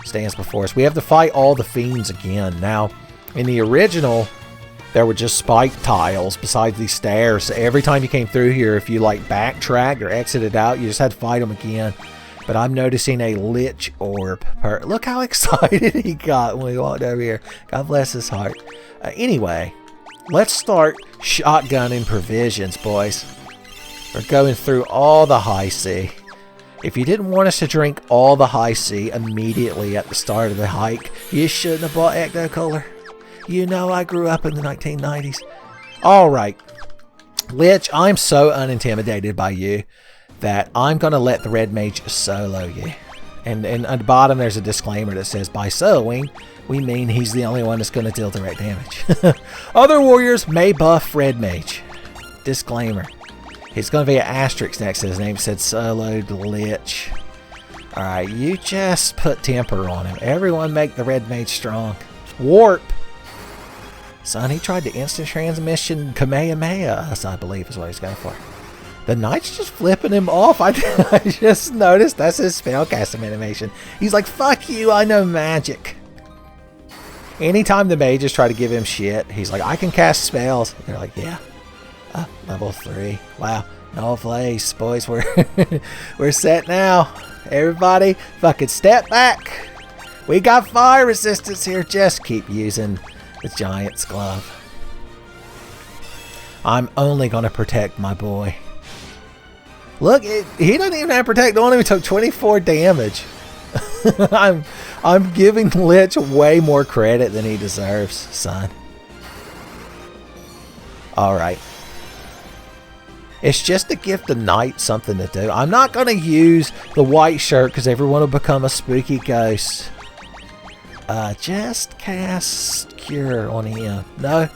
Speaker 2: stands before us. We have to fight all the fiends again. Now, in the original, there were just spike tiles besides these stairs. So every time you came through here, if you like backtracked or exited out, you just had to fight them again. But I'm noticing a Lich orb. Look how excited he got when we walked over here. God bless his heart. Anyway, let's start shotgunning provisions, boys. We're going through all the high sea. If you didn't want us to drink all the high sea immediately at the start of the hike, you shouldn't have bought Ecto Cooler. You know I grew up in the 1990s. Alright. Lich, I'm so unintimidated by you that I'm going to let the Red Mage solo you. And at the bottom there's a disclaimer that says, by soloing, we mean he's the only one that's going to deal direct damage. Other warriors may buff Red Mage. Disclaimer. He's going to be an asterisk next to his name that said soloed Lich. Alright, you just put temper on him. Everyone make the Red Mage strong. Warp! Son, he tried the instant transmission Kamehameha us, I believe is what he's going for. The Knight's just flipping him off. I just noticed that's his spellcasting animation. He's like, fuck you, I know magic. Anytime the mages try to give him shit, he's like, I can cast spells. They're like, yeah. Level 3. Wow. No place, boys. We're set now. Everybody, fucking step back. We got fire resistance here. Just keep using the Giant's Glove. I'm only going to protect my boy. Look, he doesn't even have protect on him. He took 24 damage. I'm giving Lich way more credit than he deserves, son. Alright. It's just to give the Knight something to do. I'm not going to use the white shirt because everyone will become a spooky ghost. Just cast Cure on him. No.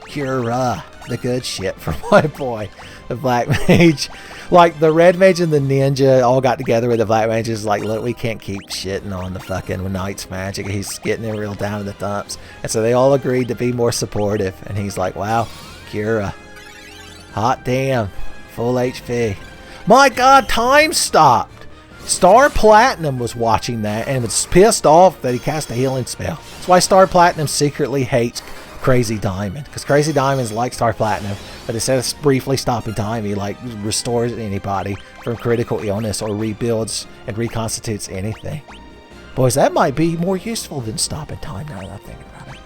Speaker 2: Cura. The good shit for my boy. The Black Mage. Like, the Red Mage and the Ninja all got together with the Black Mage. Is like, look, we can't keep shitting on the fucking Knight's magic. He's getting it real down in the dumps. And so they all agreed to be more supportive. And he's like, wow, Cura. Hot damn. Full HP. My God, time stopped. Star Platinum was watching that and was pissed off that he cast a healing spell. That's why Star Platinum secretly hates Crazy Diamond. Because Crazy Diamond's like Star Platinum, but instead of briefly stopping time, he like restores anybody from critical illness or rebuilds and reconstitutes anything. Boys, that might be more useful than stopping time now that I'm thinking about it.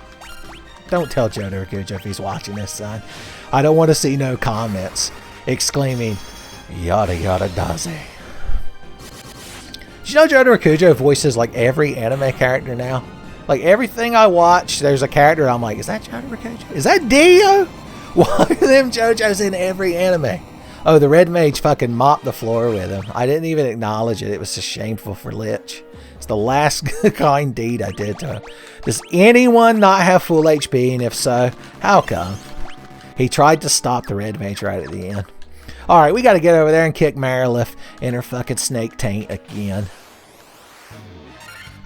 Speaker 2: Don't tell Joe Narakujo if he's watching this, son. I don't want to see no comments exclaiming, yada yada daze. Did you know Joe Narakujo voices like every anime character now? Like everything I watch, there's a character I'm like, is that Joe Narakujo? Is that Dio? Why are them JoJo's in every anime? Oh, the Red Mage fucking mopped the floor with him. I didn't even acknowledge it. It was just shameful for Lich. It's the last kind deed I did to him. Does anyone not have full HP? And if so, how come? He tried to stop the Red Mage right at the end. Alright, we gotta get over there and kick Marilith in her fucking snake taint again.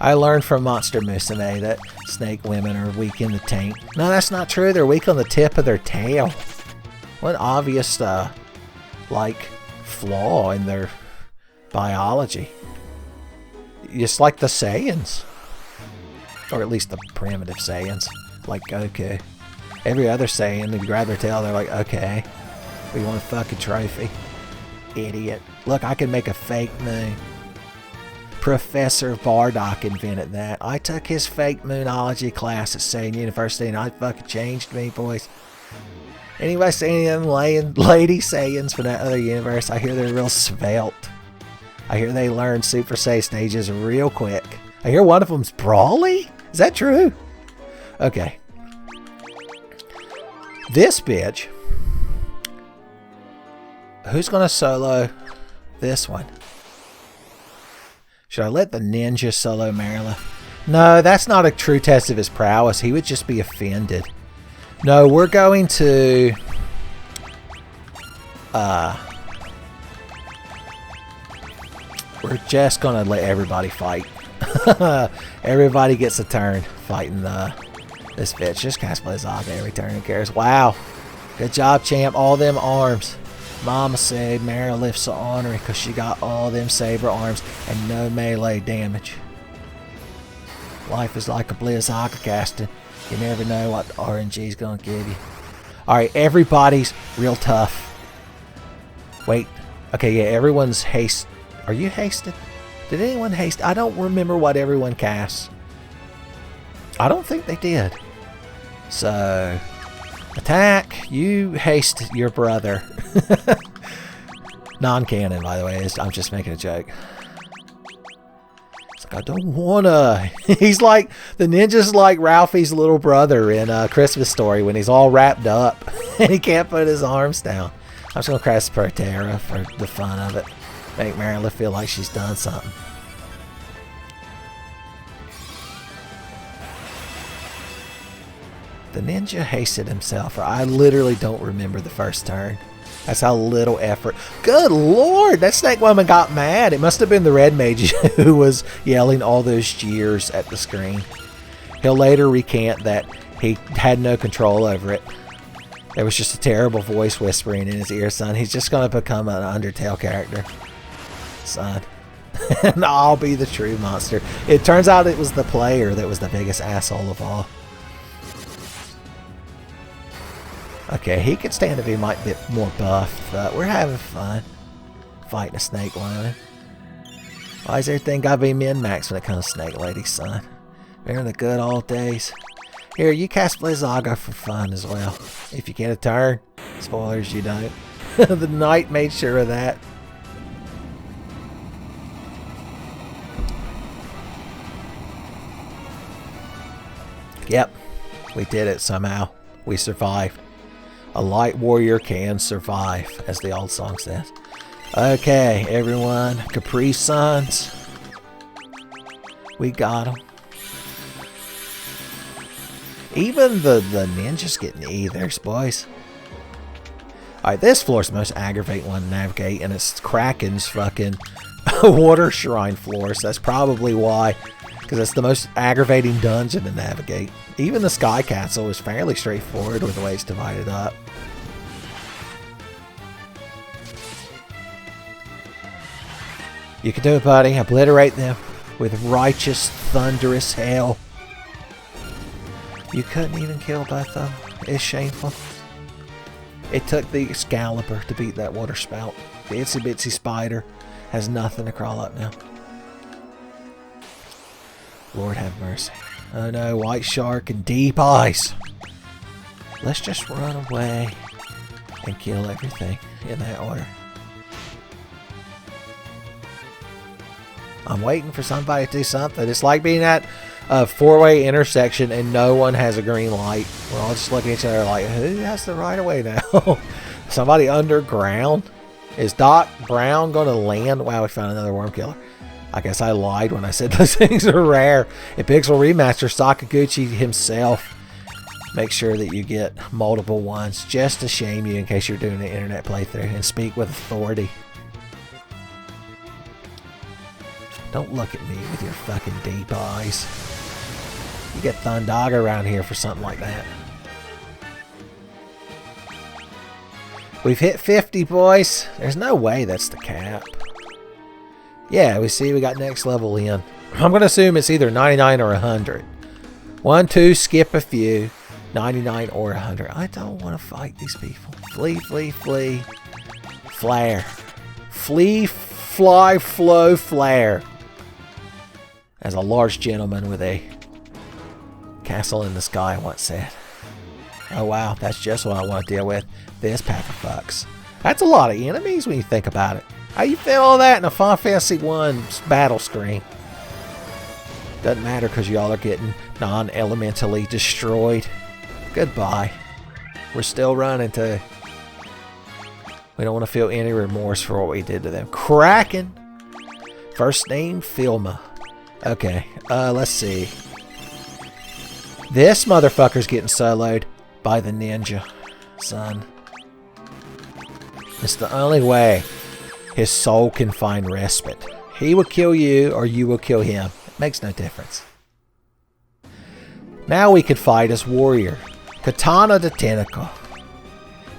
Speaker 2: I learned from Monster Musume that snake women are weak in the taint. No, that's not true. They're weak on the tip of their tail. What an obvious, like, flaw in their biology. Just like the Saiyans. Or at least the primitive Saiyans. Like Goku. Every other Saiyan, if you grab their tail, they're like, okay, we want a fucking trophy. Idiot. Look, I can make a fake moon. Professor Bardock invented that. I took his fake moonology class at Saiyan University and I fucking changed me, boys. Anybody see any of them lady Saiyans from that other universe? I hear they're real svelte. I hear they learn Super Saiyan stages real quick. I hear one of them's Brawly? Is that true? Okay. This bitch. Who's gonna solo this one? Should I let the ninja solo Marla? No, that's not a true test of his prowess. He would just be offended. No, we're going to... we're just going to let everybody fight. Everybody gets a turn fighting this bitch. Just cast Blizzaga every turn. Who cares? Wow. Good job, champ. All them arms. Mama said Mara lifts the honorary because she got all them saber arms and no melee damage. Life is like a Blizzaga casting. You never know what the RNG's gonna give you. Alright, everybody's real tough. Wait. Okay, yeah, everyone's haste. Are you hasted? Did anyone haste? I don't remember what everyone casts. I don't think they did. So... attack! You haste your brother. Non-canon, by the way. I'm just making a joke. It's like, I don't wanna. He's like, the ninja's like Ralphie's little brother in Christmas Story when he's all wrapped up and he can't put his arms down. I'm just gonna cast Proterra for the fun of it. Make Marilyn feel like she's done something. The ninja hasted himself, or I literally don't remember the first turn. That's how little effort. Good lord, that snake woman got mad. It must have been the red mage who was yelling all those jeers at the screen. He'll later recant that he had no control over it. There was just a terrible voice whispering in his ear, son. He's just going to become an Undertale character. Son. And I'll be the true monster. It turns out it was the player that was the biggest asshole of all. Okay, he could stand if he might be more buffed, but we're having fun fighting a snake woman. Why is everything gotta be min-max when it comes to snake ladies, son? We're in the good old days. Here, you cast Blizzaga for fun as well. If you get a turn. Spoilers, you don't. The knight made sure of that. Yep, we did it somehow. We survived. A light warrior can survive, as the old song says. Okay, everyone. Capri Suns. We got them. Even the ninjas getting ethers, boys. Alright, this floor's the most aggravating one to navigate, and it's Kraken's fucking water shrine floor, so that's probably why. Because it's the most aggravating dungeon to navigate. Even the Sky Castle is fairly straightforward with the way it's divided up. You can do it, buddy. Obliterate them with righteous, thunderous hail. You couldn't even kill both of them. It's shameful. It took the Excalibur to beat that water spout. The itsy bitsy spider has nothing to crawl up now. Lord have mercy. Oh no, white shark and deep eyes. Let's just run away and kill everything in that order. I'm waiting for somebody to do something. It's like being at a four-way intersection and no one has a green light. We're all just looking at each other like, who has the right of way now? Somebody underground? Is Doc Brown going to land? Wow, we found another worm killer. I guess I lied when I said those things are rare. In Pixel Remaster, Sakaguchi himself makes sure that you get multiple ones just to shame you in case you're doing an internet playthrough and speak with authority. Don't look at me with your fucking deep eyes. You get Thundaga around here for something like that. We've hit 50, boys. There's no way that's the cap. Yeah, we see we got next level in. I'm going to assume it's either 99 or 100. 1, 2, skip a few. 99 or 100. I don't want to fight these people. Flee, flee, flee. Flare. Flee, fly, flow, flare. As a large gentleman with a castle in the sky once said. Oh wow, that's just what I want to deal with. This pack of fucks. That's a lot of enemies when you think about it. How you fit all that in a Final Fantasy 1 battle screen? Doesn't matter because y'all are getting non-elementally destroyed. Goodbye. We're still running too. We don't want to feel any remorse for what we did to them. Kraken! First name, Filma. Okay, let's see. This motherfucker's getting soloed by the ninja, son. It's the only way his soul can find respite. He will kill you or you will kill him. It makes no difference. Now we can fight as warrior. Katana to tentacle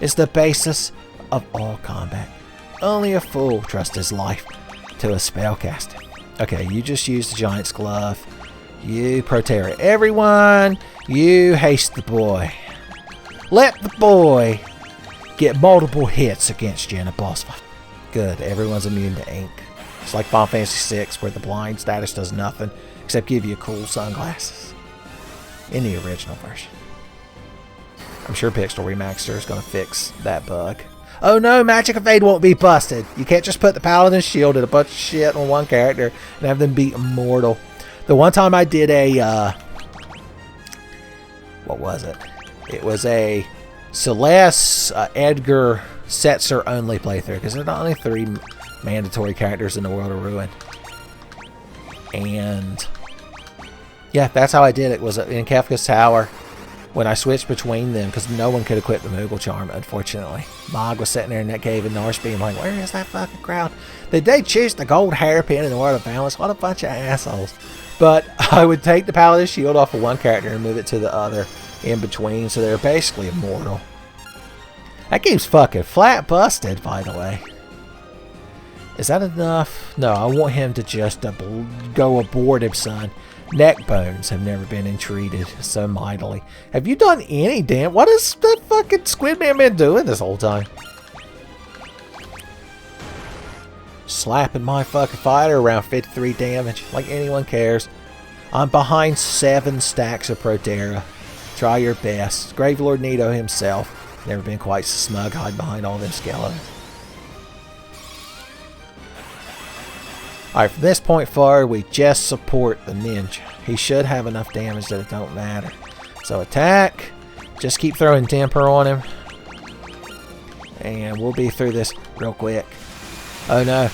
Speaker 2: is the basis of all combat. Only a fool trusts his life to a spellcaster. Okay, you just use the giant's glove. You Protera everyone. You haste the boy. Let the boy get multiple hits against you in a boss fight. Good, everyone's immune to ink. It's like Final Fantasy VI where the blind status does nothing except give you cool sunglasses. In the original version. I'm sure Pixel Remaster is going to fix that bug. Oh no, Magic Evade won't be busted. You can't just put the Paladin's Shield and a bunch of shit on one character and have them be immortal. The one time I did a, what was it? It was a Celeste, Edgar, Setzer only playthrough because there are only 3 mandatory characters in the World of Ruin. And yeah, that's how I did it. Was in Kefka's Tower. When I switched between them, because no one could equip the Moogle Charm, unfortunately. Mog was sitting there in that cave in Norse being like, where is that fucking crowd? Did they choose the gold hairpin in the World of Balance? What a bunch of assholes. But I would take the Paladin's Shield off of one character and move it to the other in between, so they're basically immortal. That game's fucking flat busted, by the way. Is that enough? No, I want him to just go abortive, son. Neck bones have never been entreated so mightily. Have you done any damn... What has that fucking Squid Man been doing this whole time? Slapping my fucking fighter around 53 damage. Like anyone cares. I'm behind 7 stacks of Protera. Try your best. Gravelord Nito himself. Never been quite so smug hiding behind all them skeletons. Alright, from this point forward, we just support the ninja. He should have enough damage that it don't matter. So attack. Just keep throwing temper on him. And we'll be through this real quick. Oh no.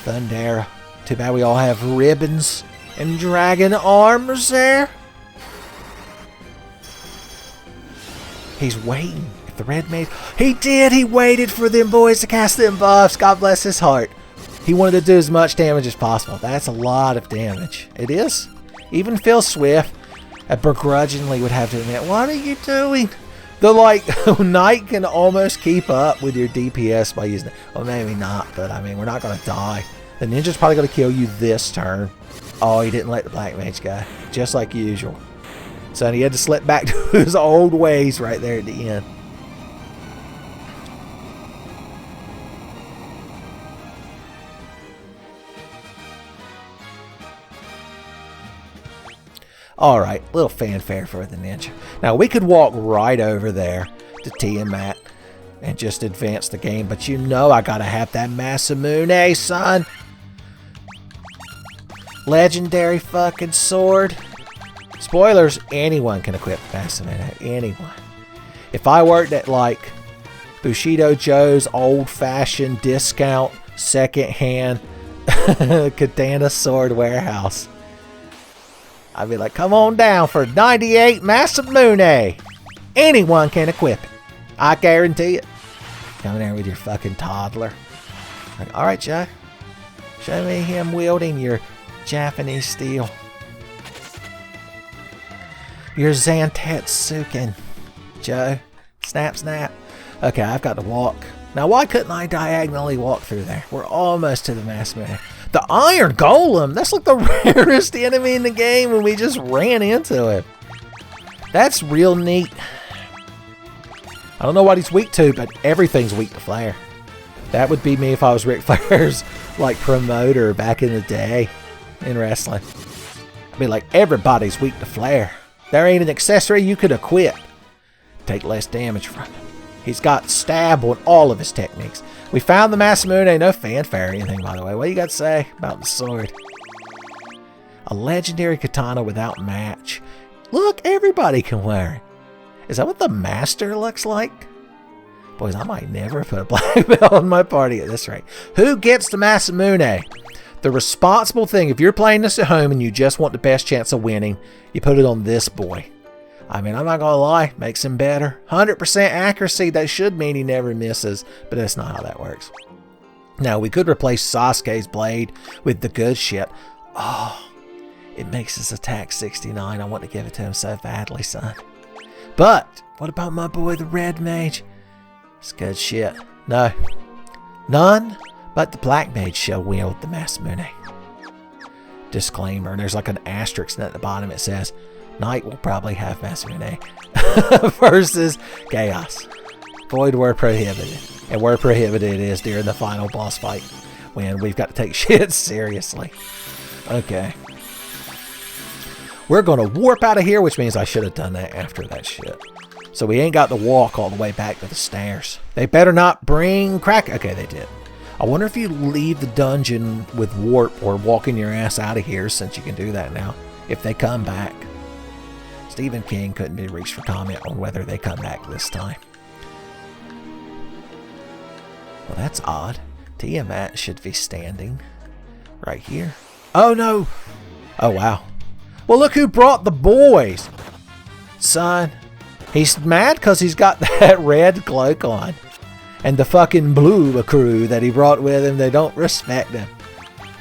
Speaker 2: Thundera. Too bad we all have ribbons and dragon arms there. He's waiting. If the red mage... He did! He waited for them boys to cast them buffs. God bless his heart. He wanted to do as much damage as possible. That's a lot of damage. It is. Even Phil Swift begrudgingly would have to admit, what are you doing? The, like, knight can almost keep up with your DPS by using it. Well, maybe not, but, I mean, we're not going to die. The ninja's probably going to kill you this turn. Oh, he didn't let the black mage go. Just like usual. So he had to slip back to his old ways right there at the end. Alright, little fanfare for the ninja. Now, we could walk right over there to Tiamat and just advance the game, but you know I gotta have that Masamune, son! Legendary fucking sword. Spoilers, anyone can equip Masamune. Anyone. If I worked at, like, Bushido Joe's old-fashioned discount, second-hand katana sword warehouse, I'd be like, come on down for 98 Masamune. Anyone can equip it. I guarantee it. Come there with your fucking toddler. Like, alright, Joe. Show me him wielding your Japanese steel. You're Zantetsuken, Joe. Snap, snap. Okay, I've got to walk. Now, why couldn't I diagonally walk through there? We're almost to the Masamune. The Iron Golem! That's like the rarest enemy in the game when we just ran into it. That's real neat. I don't know what he's weak to, but everything's weak to flare. That would be me if I was Ric Flair's like promoter back in the day in wrestling. I'd be like, everybody's weak to flare. There ain't an accessory you could equip. Take less damage from him. He's got stab on all of his techniques. We found the Masamune, no fanfare or anything, by the way. What you got to say about the sword? A legendary katana without match. Look, everybody can wear it. Is that what the master looks like? Boys, I might never put a black belt on my party at this rate. Who gets the Masamune? The responsible thing, if you're playing this at home and you just want the best chance of winning, you put it on this boy. I mean, I'm not going to lie, makes him better. 100% accuracy, that should mean he never misses, but that's not how that works. Now, we could replace Sasuke's blade with the good shit. Oh, it makes his attack 69. I want to give it to him so badly, son. But, what about my boy, the red mage? It's good shit. No. None but the black mage shall wield the Masamune. Disclaimer, there's like an asterisk at the bottom. It says, Knight will probably have Masamune versus Chaos. Void were prohibited. And were prohibited is during the final boss fight when we've got to take shit seriously. Okay. We're going to warp out of here, which means I should have done that after that shit. So we ain't got to walk all the way back to the stairs. They better not bring crack. Okay, they did. I wonder if you leave the dungeon with warp or walking your ass out of here, since you can do that now, if they come back. Stephen King couldn't be reached for comment on whether they come back this time. Well, that's odd. Tiamat should be standing right here. Oh, no. Oh, wow. Well, look who brought the boys. Son, he's mad because he's got that red cloak on. And the fucking blue crew that he brought with him, they don't respect him.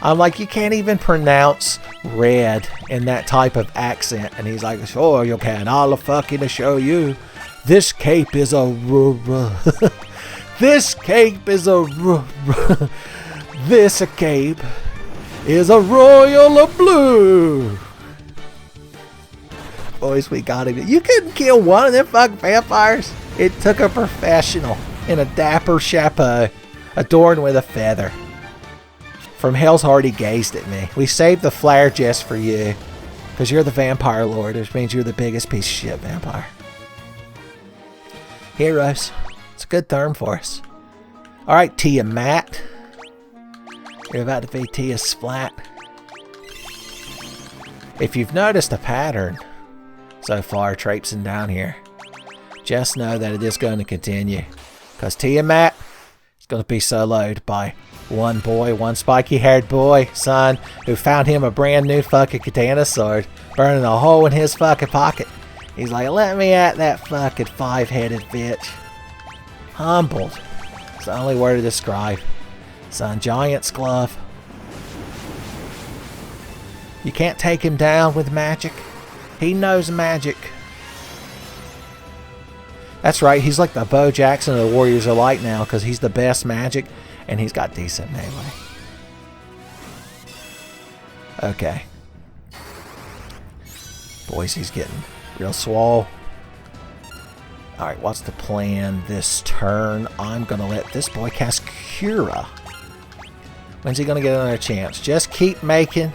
Speaker 2: I'm like, you can't even pronounce red in that type of accent. And he's like, sure you can. I'll fucking show you. This cape is a... This cape is a... This cape is a royal blue. Boys, we got him. You couldn't kill one of them fucking vampires. It took a professional in a dapper chapeau adorned with a feather. From Hell's Heart, he gazed at me. We saved the flare just for you. Because you're the vampire lord, which means you're the biggest piece of shit vampire. Heroes. It's a good term for us. Alright, Tiamat. You're about to be Tia Splat. If you've noticed a pattern so far traipsing down here, just know that it is going to continue. Because Tiamat is going to be soloed by one boy, one spiky-haired boy, son, who found him a brand new fucking katana sword, burning a hole in his fucking pocket. He's like, let me at that fucking five-headed bitch. Humbled. It's the only word to describe. Son, Giant's glove. You can't take him down with magic. He knows magic. That's right, he's like the Bo Jackson of the Warriors of Light now, because he's the best magic, and he's got decent melee. Okay. Boys, he's getting real swole. Alright, what's the plan this turn? I'm going to let this boy cast Cura. When's he going to get another chance? Just keep making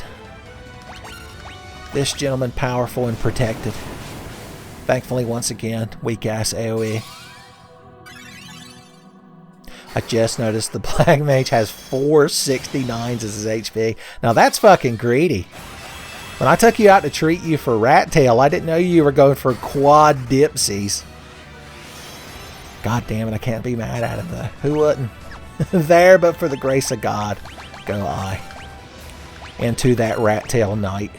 Speaker 2: this gentleman powerful and protected. Thankfully, once again, weak-ass AoE. I just noticed the Black Mage has 469s as his HP. Now, that's fucking greedy. When I took you out to treat you for Rat Tail, I didn't know you were going for quad dipsies. God damn it, I can't be mad at him, though. Who wouldn't? There, but for the grace of God, go I. Into that Rat Tail night.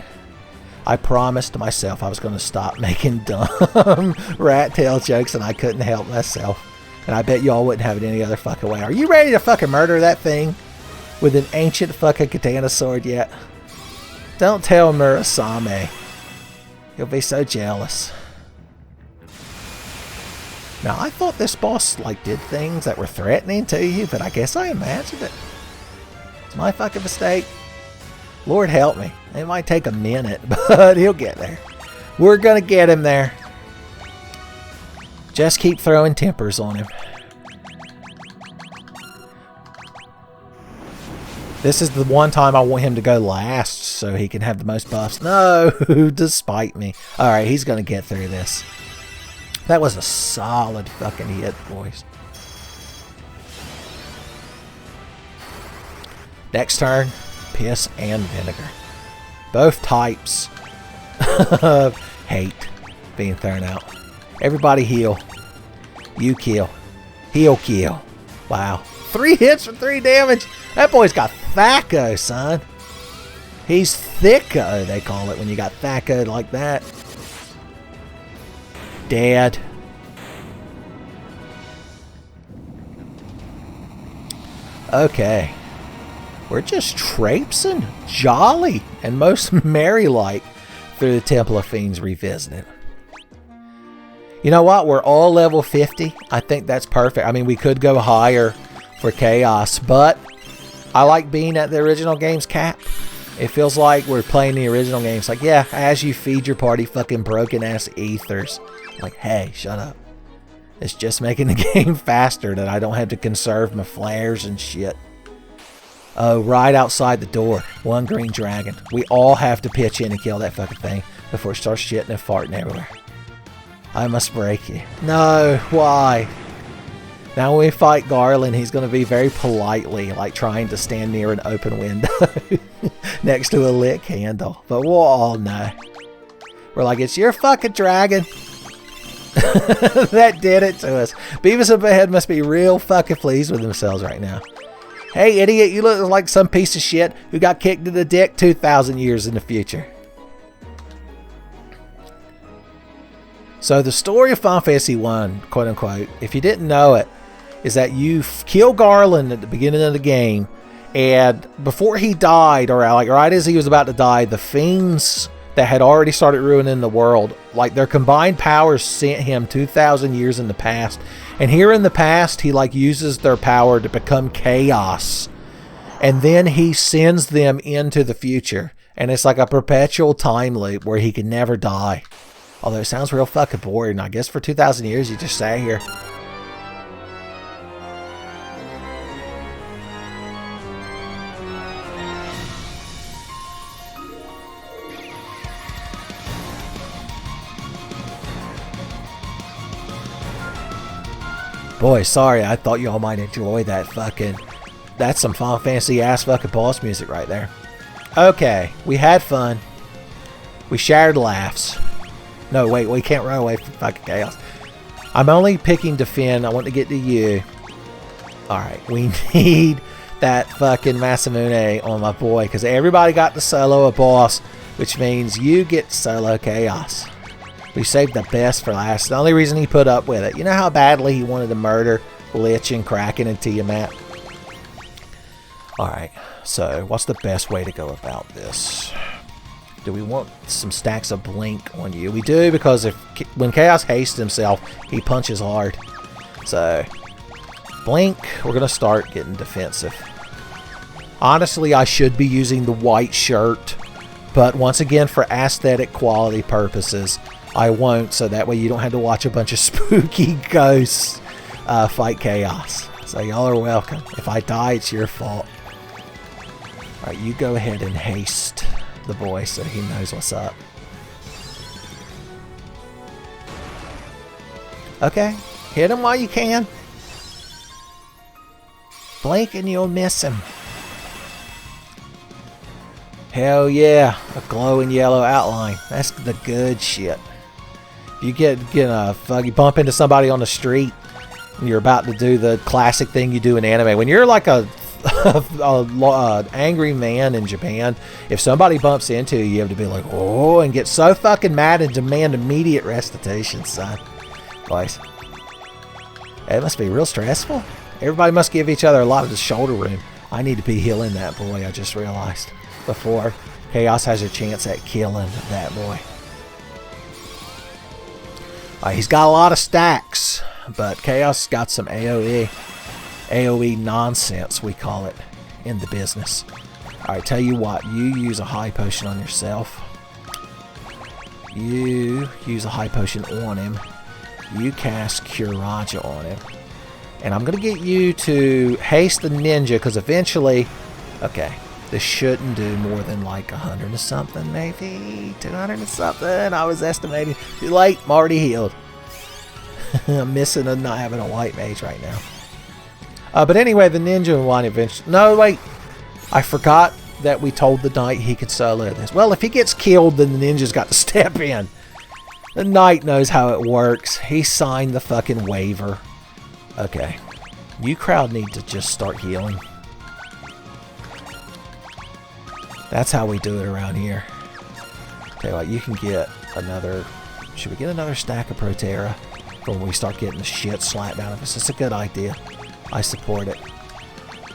Speaker 2: I promised myself I was going to stop making dumb rat tail jokes, and I couldn't help myself. And I bet y'all wouldn't have it any other fucking way. Are you ready to fucking murder that thing with an ancient fucking katana sword yet? Don't tell Murasame. He'll be so jealous. Now, I thought this boss, like, did things that were threatening to you, but I guess I imagined it. It's my fucking mistake. Lord help me. It might take a minute, but he'll get there. We're gonna get him there. Just keep throwing tempers on him. This is the one time I want him to go last so he can have the most buffs. No, despite me. Alright, he's gonna get through this. That was a solid fucking hit, boys. Next turn, piss and vinegar. Both types hate being thrown out. Everybody heal. You kill. He'll kill. Wow. 3 hits for 3 damage. That boy's got Thaco, son. He's thicko, they call it when you got Thaco like that. Dead. Okay. We're just traipsing, jolly, and most merry-like through the Temple of Fiends Revisited. You know what? We're all level 50. I think that's perfect. I mean, we could go higher for Chaos, but I like being at the original game's cap. It feels like we're playing the original game. It's like, yeah, as you feed your party fucking broken-ass ethers. Like, hey, shut up. It's just making the game faster that I don't have to conserve my flares and shit. Oh, right outside the door. One green dragon. We all have to pitch in and kill that fucking thing before it starts shitting and farting everywhere. I must break you. No, why? Now when we fight Garland, he's going to be very politely, like trying to stand near an open window next to a lit candle. But we'll all know. We're like, it's your fucking dragon. That did it to us. Beavis and Butthead must be real fucking pleased with themselves right now. Hey, idiot, you look like some piece of shit who got kicked in the dick 2,000 years in the future. So the story of Final Fantasy 1, quote unquote, if you didn't know it, is that you kill Garland at the beginning of the game, and before he died, or like right as he was about to die, the fiends that had already started ruining the world, like their combined powers sent him 2,000 years in the past. And here in the past, he like uses their power to become chaos. And then he sends them into the future. And it's like a perpetual time loop where he can never die. Although it sounds real fucking boring. I guess for 2,000 years, you just sat here. Boy, sorry, I thought y'all might enjoy that fucking... That's some Final Fantasy ass fucking boss music right there. Okay, we had fun. We shared laughs. No, wait, we can't run away from fucking chaos. I'm only picking defend. I want to get to you. Alright, we need that fucking Masamune on my boy, because everybody got to solo a boss, which means you get solo chaos. We saved the best for last. The only reason he put up with it. You know how badly he wanted to murder Lich and Kraken and Tiamat? Alright, so what's the best way to go about this? Do we want some stacks of Blink on you? We do, because when Chaos hastes himself, he punches hard. So, Blink, we're going to start getting defensive. Honestly, I should be using the white shirt, but once again, for aesthetic quality purposes, I won't, so that way you don't have to watch a bunch of spooky ghosts fight Chaos. So y'all are welcome. If I die, it's your fault. Alright, you go ahead and haste the boy so he knows what's up. Okay, hit him while you can. Blink and you'll miss him. Hell yeah, a glowing yellow outline. That's the good shit. You get a you bump into somebody on the street and you're about to do the classic thing you do in anime. When you're like a angry man in Japan, if somebody bumps into you, you have to be like, oh, and get so fucking mad and demand immediate restitution, son. Boys, it must be real stressful. Everybody must give each other a lot of the shoulder room. I need to be healing that boy, I just realized, before Chaos has a chance at killing that boy. Alright, he's got a lot of stacks, but Chaos has got some AoE. AoE nonsense, we call it in the business. Alright, tell you what, you use a high potion on yourself. You use a high potion on him. You cast Cure Raja on him. And I'm going to get you to haste the ninja, because eventually... Okay, this shouldn't do more than like 100 and something, maybe 200 and something. I was estimating. Too late, I'm already healed. I'm missing and not having a white mage right now. But anyway, the ninja one eventually... No, wait. I forgot that we told the knight he could solo this. Well, if he gets killed, then the ninja's got to step in. The knight knows how it works. He signed the fucking waiver. Okay. You crowd need to just start healing. That's how we do it around here. Okay, like you can get another... Should we get another stack of Proterra when we start getting the shit slapped out of us? It's a good idea. I support it.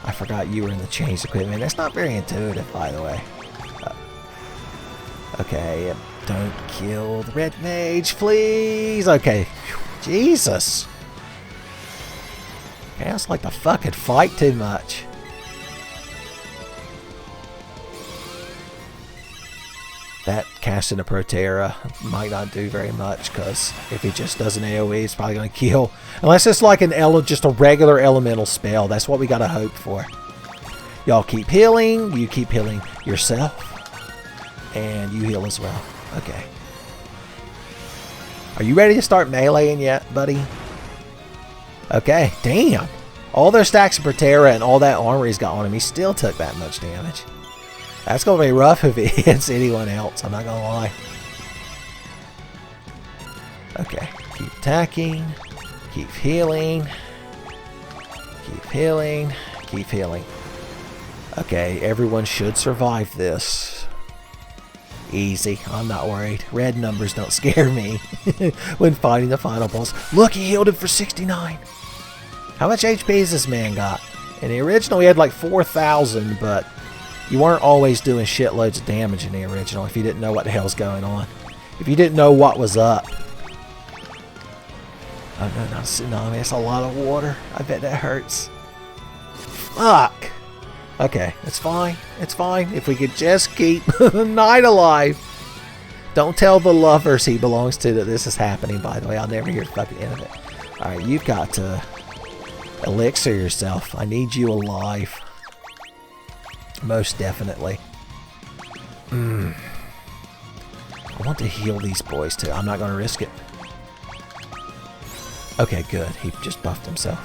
Speaker 2: I forgot you were in the change equipment. That's not very intuitive, by the way. Okay, don't kill the red mage, please. Okay, Jesus. Chaos like to fucking fight too much. That casting a Proterra might not do very much, because if he just does an AoE, it's probably going to kill. Unless it's like just a regular elemental spell. That's what we got to hope for. Y'all keep healing. You keep healing yourself. And you heal as well. Okay. Are you ready to start meleeing yet, buddy? Okay. Damn. All those stacks of Proterra and all that armor he's got on him, he still took that much damage. That's going to be rough if it hits anyone else. I'm not going to lie. Okay. Keep attacking. Keep healing. Keep healing. Keep healing. Okay. Everyone should survive this. Easy. I'm not worried. Red numbers don't scare me when fighting the final boss. Look, he healed him for 69. How much HP has this man got? In the original, he had like 4,000, but... You weren't always doing shitloads of damage in the original if you didn't know what the hell's going on. If you didn't know what was up. Oh no, not a tsunami. That's a lot of water. I bet that hurts. Fuck! Okay, it's fine. It's fine. If we could just keep the knight alive. Don't tell the lovers he belongs to that this is happening, by the way. I'll never hear the fucking end of it. Alright, you've got to elixir yourself. I need you alive. Most definitely. I want to heal these boys too. I'm not going to risk it. Okay, good. He just buffed himself.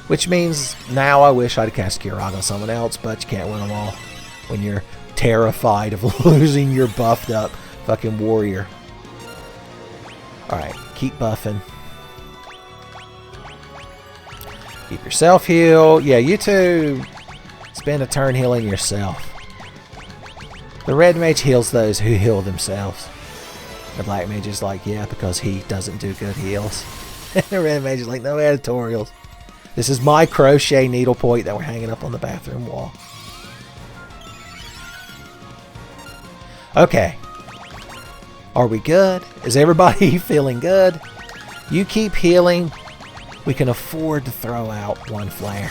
Speaker 2: Which means now I wish I'd cast Cure on someone else, but you can't win them all when you're terrified of losing your buffed up fucking warrior. Alright, keep buffing. Keep yourself healed. Yeah, you two... Spend a turn healing yourself. The red mage heals those who heal themselves. The black mage is like, yeah, because he doesn't do good heals. The red mage is like, no editorials. This is my crochet needlepoint that we're hanging up on the bathroom wall. Okay. Are we good? Is everybody feeling good? You keep healing. We can afford to throw out one flare.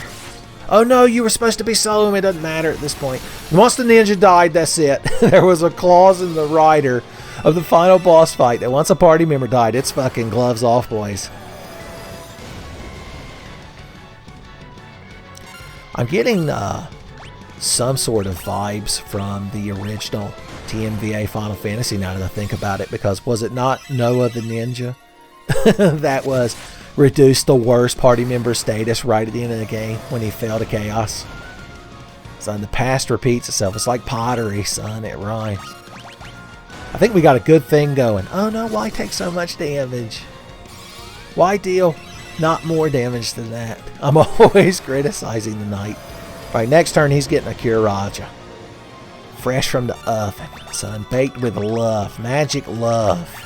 Speaker 2: Oh no, you were supposed to be soloing. It doesn't matter at this point. Once the ninja died, that's it. There was a clause in the rider of the final boss fight that once a party member died, it's fucking gloves off, boys. I'm getting some sort of vibes from the original TMVA Final Fantasy now that I think about it, because was it not Noah the Ninja that was reduced the worst party member status right at the end of the game when he fell to chaos? Son, the past repeats itself. It's like pottery, son. It rhymes. I think we got a good thing going. Oh no, why take so much damage? Why deal not more damage than that? I'm always criticizing the knight. Alright, next turn he's getting a Cure Raja. Fresh from the oven, son. Baked with love. Magic love.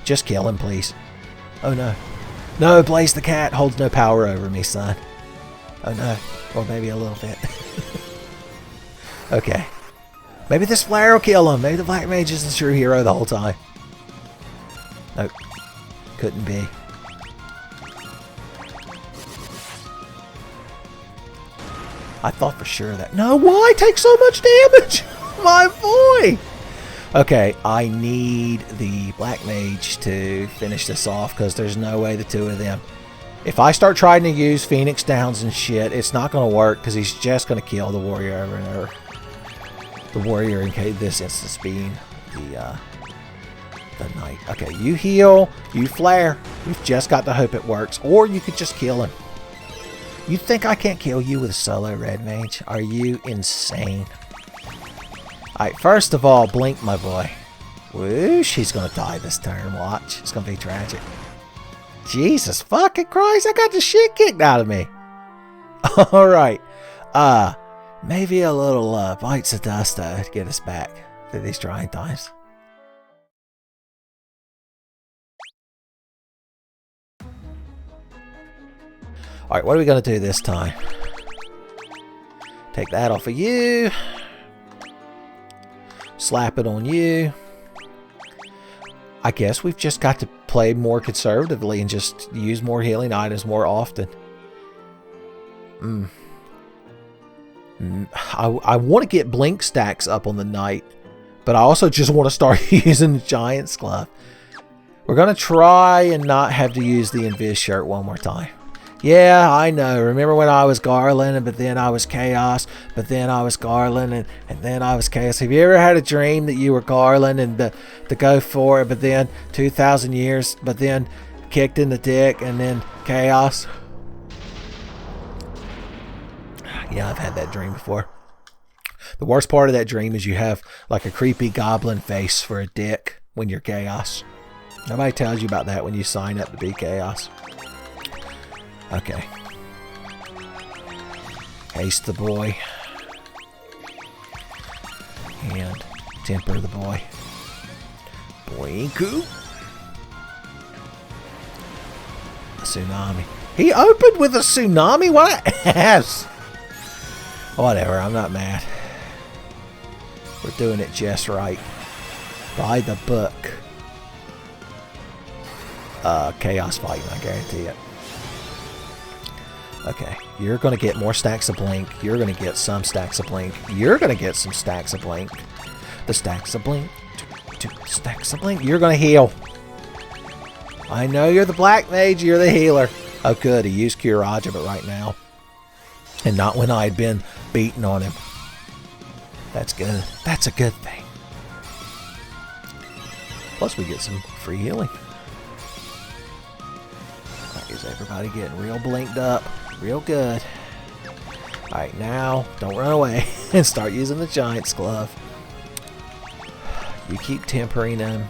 Speaker 2: Just kill him, please. Oh no. No, Blaze the Cat holds no power over me, son. Oh no. Or maybe a little bit. Okay. Maybe this flare will kill him. Maybe the Black Mage is the true hero the whole time. Nope. Couldn't be. I thought for sure that... No, why take so much damage? My boy! Okay, I need the Black Mage to finish this off because there's no way the two of them... If I start trying to use Phoenix Downs and shit, it's not going to work because he's just going to kill the warrior over and over. The warrior, in case this instance being the knight. Okay, you heal, you flare. You've just got to hope it works, or you could just kill him. You think I can't kill you with a solo red mage? Are you insane? Alright, first of all, blink, my boy. Whoosh, he's gonna die this turn. Watch, it's gonna be tragic. Jesus fucking Christ, I got the shit kicked out of me. Alright, maybe a little bites of dust to get us back through these trying times. Alright, what are we going to do this time? Take that off of you. Slap it on you. I guess we've just got to play more conservatively and just use more healing items more often. I want to get blink stacks up on the knight, but I also just want to start using the Giant's Glove. We're going to try and not have to use the Invis shirt one more time. Yeah, I know. Remember when I was Garland, but then I was Chaos, but then I was Garland, and then I was Chaos. Have you ever had a dream that you were Garland and to go for it, but then 2,000 years, but then kicked in the dick, and then Chaos? Yeah, I've had that dream before. The worst part of that dream is you have like a creepy goblin face for a dick when you're Chaos. Nobody tells you about that when you sign up to be Chaos. Okay. Haste the boy. And temper the boy. Boinku. A tsunami. He opened with a tsunami? What an ass! Whatever, I'm not mad. We're doing it just right. By the book. Chaos fighting, I guarantee it. Okay, you're going to get more stacks of blink. You're going to get some stacks of blink. You're going to get some stacks of blink. The stacks of blink. Two stacks of blink. You're going to heal. I know you're the Black Mage. You're the healer. Oh, good. He used Cure Raja, but right now. And not when I had been beating on him. That's good. That's a good thing. Plus, we get some free healing. Is everybody getting real blinked up? Real good. Alright, now, don't run away and start using the Giant's Glove. You keep tempering him.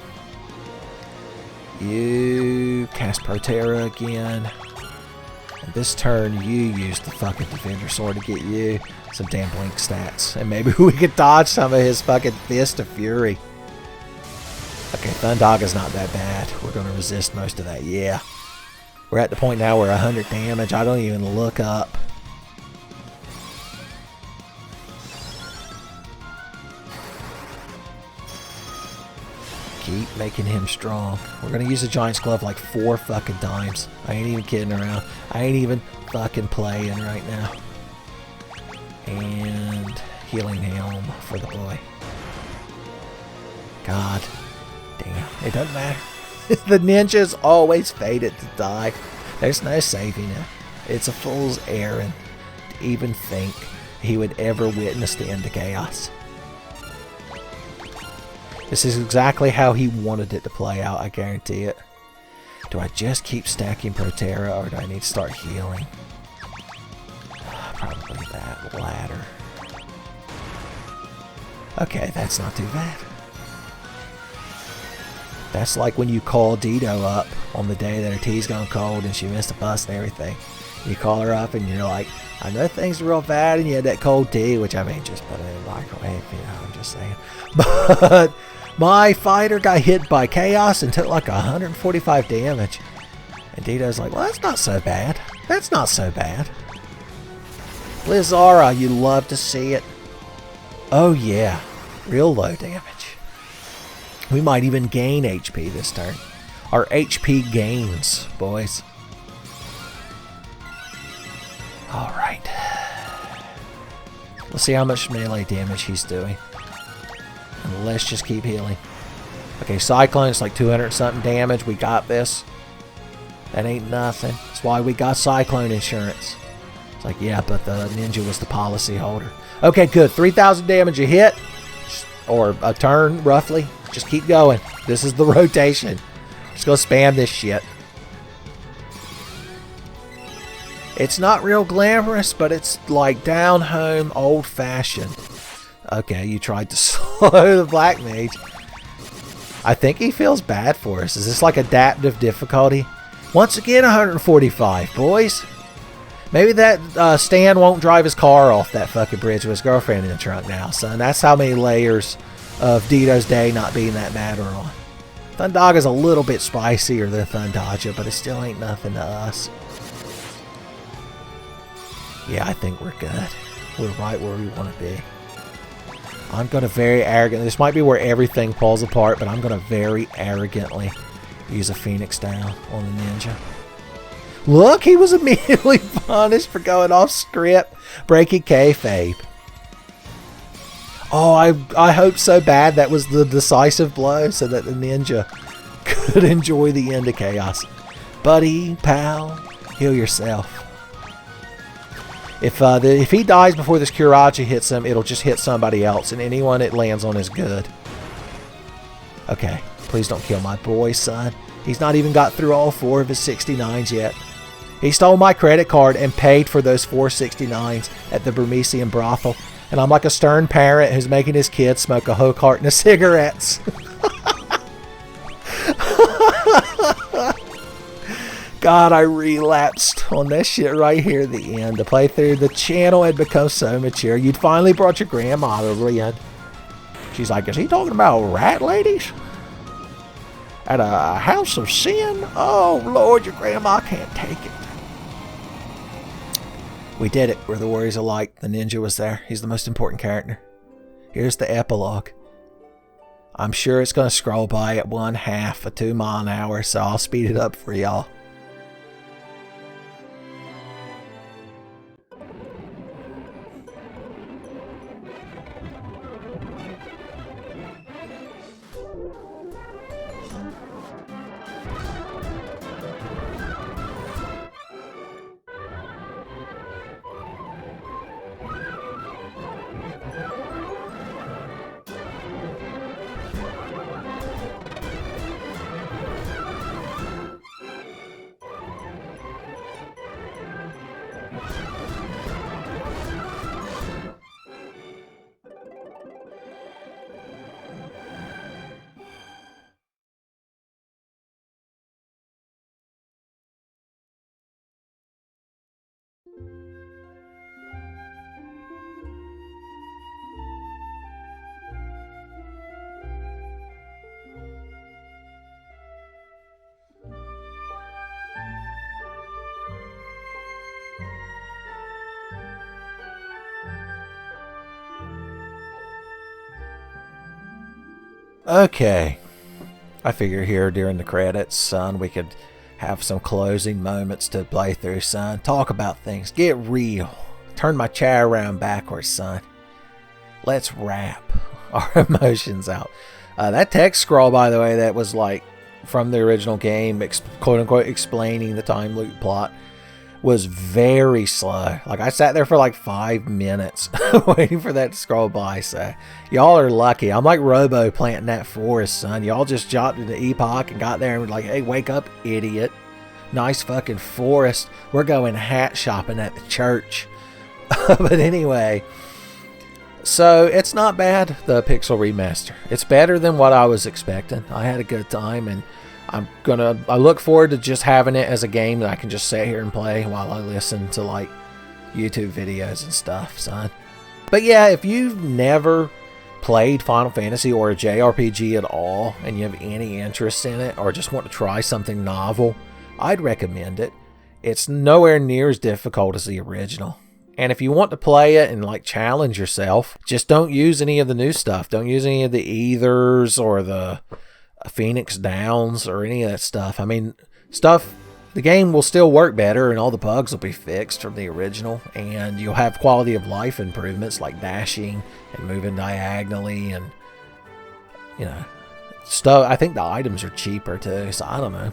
Speaker 2: You cast Proterra again. And this turn, you use the fucking Defender Sword to get you some damn blink stats. And maybe we could dodge some of his fucking Fist of Fury. Okay, Thundaga's not that bad. We're going to resist most of that, yeah. We're at the point now where 100 damage. I don't even look up. Keep making him strong. We're going to use the Giant's Glove like 4 fucking times. I ain't even kidding around. I ain't even fucking playing right now. And Healing Helm for the boy. God damn. It doesn't matter. The ninja's always fated to die. There's no saving him. It's a fool's errand to even think he would ever witness the end of chaos. This is exactly how he wanted it to play out, I guarantee it. Do I just keep stacking Proterra, or do I need to start healing? Probably that latter. Okay, that's not too bad. That's like when you call Dido up on the day that her tea's gone cold and she missed a bus and everything. You call her up and you're like, I know things are real bad and you had that cold tea, which I mean, just put it in the microwave, you know, I'm just saying. But my fighter got hit by Chaos and took like 145 damage. And Dido's like, well, that's not so bad. That's not so bad. Lizara, you love to see it. Oh yeah, real low damage. We might even gain HP this turn. Our HP gains, boys. Alright. Let's see how much melee damage he's doing. And let's just keep healing. Okay, Cyclone, it's like 200 something damage. We got this. That ain't nothing. That's why we got Cyclone insurance. It's like, yeah, but the ninja was the policy holder. Okay, good. 3,000 damage a hit. Or a turn, roughly. Just keep going. This is the rotation. Just go spam this shit. It's not real glamorous, but it's like down home, old fashioned. Okay, you tried to slow the Black Mage. I think he feels bad for us. Is this like adaptive difficulty? Once again, 145, boys. Maybe that Stan won't drive his car off that fucking bridge with his girlfriend in the trunk now, son. That's how many layers of Dito's Day not being that mad are on. Thundaga is a little bit spicier than Thundaja, but it still ain't nothing to us. Yeah, I think we're good. We're right where we want to be. I'm going to very arrogant. This might be where everything falls apart, but I'm going to very arrogantly use a Phoenix down on the ninja. Look, he was immediately punished for going off script, breaking kayfabe. Oh, I hope so bad that was the decisive blow so that the ninja could enjoy the end of chaos. Buddy, pal, heal yourself. If he dies before this Kurachi hits him, it'll just hit somebody else, and anyone it lands on is good. Okay, please don't kill my boy, son. He's not even got through all 4 of his 69s yet. He stole my credit card and paid for those 4 69s at the Burmesian brothel. And I'm like a stern parent who's making his kids smoke a whole carton of cigarettes. God, I relapsed on that shit right here at the end. The playthrough, the channel had become so mature. You'd finally brought your grandmother in. She's like, is he talking about rat ladies? At a house of sin? Oh, Lord, your grandma can't take it. We did it. We're the warriors of light. The ninja was there. He's the most important character. Here's the epilogue. I'm sure it's going to scroll by at 1/2 of 2 miles an hour, so I'll speed it up for y'all. Okay, I figure here during the credits, son, we could have some closing moments to play through, son. Talk about things. Get real. Turn my chair around backwards, son. Let's rap our emotions out. That text scroll, by the way, that was like from the original game, quote-unquote, explaining the time loop plot, was very slow. Like, I sat there for like 5 minutes waiting for that to scroll by. So y'all are lucky. I'm like Robo planting that forest, son. Y'all just jumped into Epoch and got there and were like, hey, wake up, idiot. Nice fucking forest. We're going hat shopping at the church. But anyway, so it's not bad, the Pixel Remaster. It's better than what I was expecting. I had a good time, and I look forward to just having it as a game that I can just sit here and play while I listen to like YouTube videos and stuff, son. But yeah, if you've never played Final Fantasy or a JRPG at all, and you have any interest in it, or just want to try something novel, I'd recommend it. It's nowhere near as difficult as the original. And if you want to play it and like challenge yourself, just don't use any of the new stuff. Don't use any of the Ethers or the Phoenix Downs or any of that stuff. I mean, the game will still work better and all the bugs will be fixed from the original, and you'll have quality of life improvements like dashing and moving diagonally and, you know, stuff. I think the items are cheaper too, so I don't know.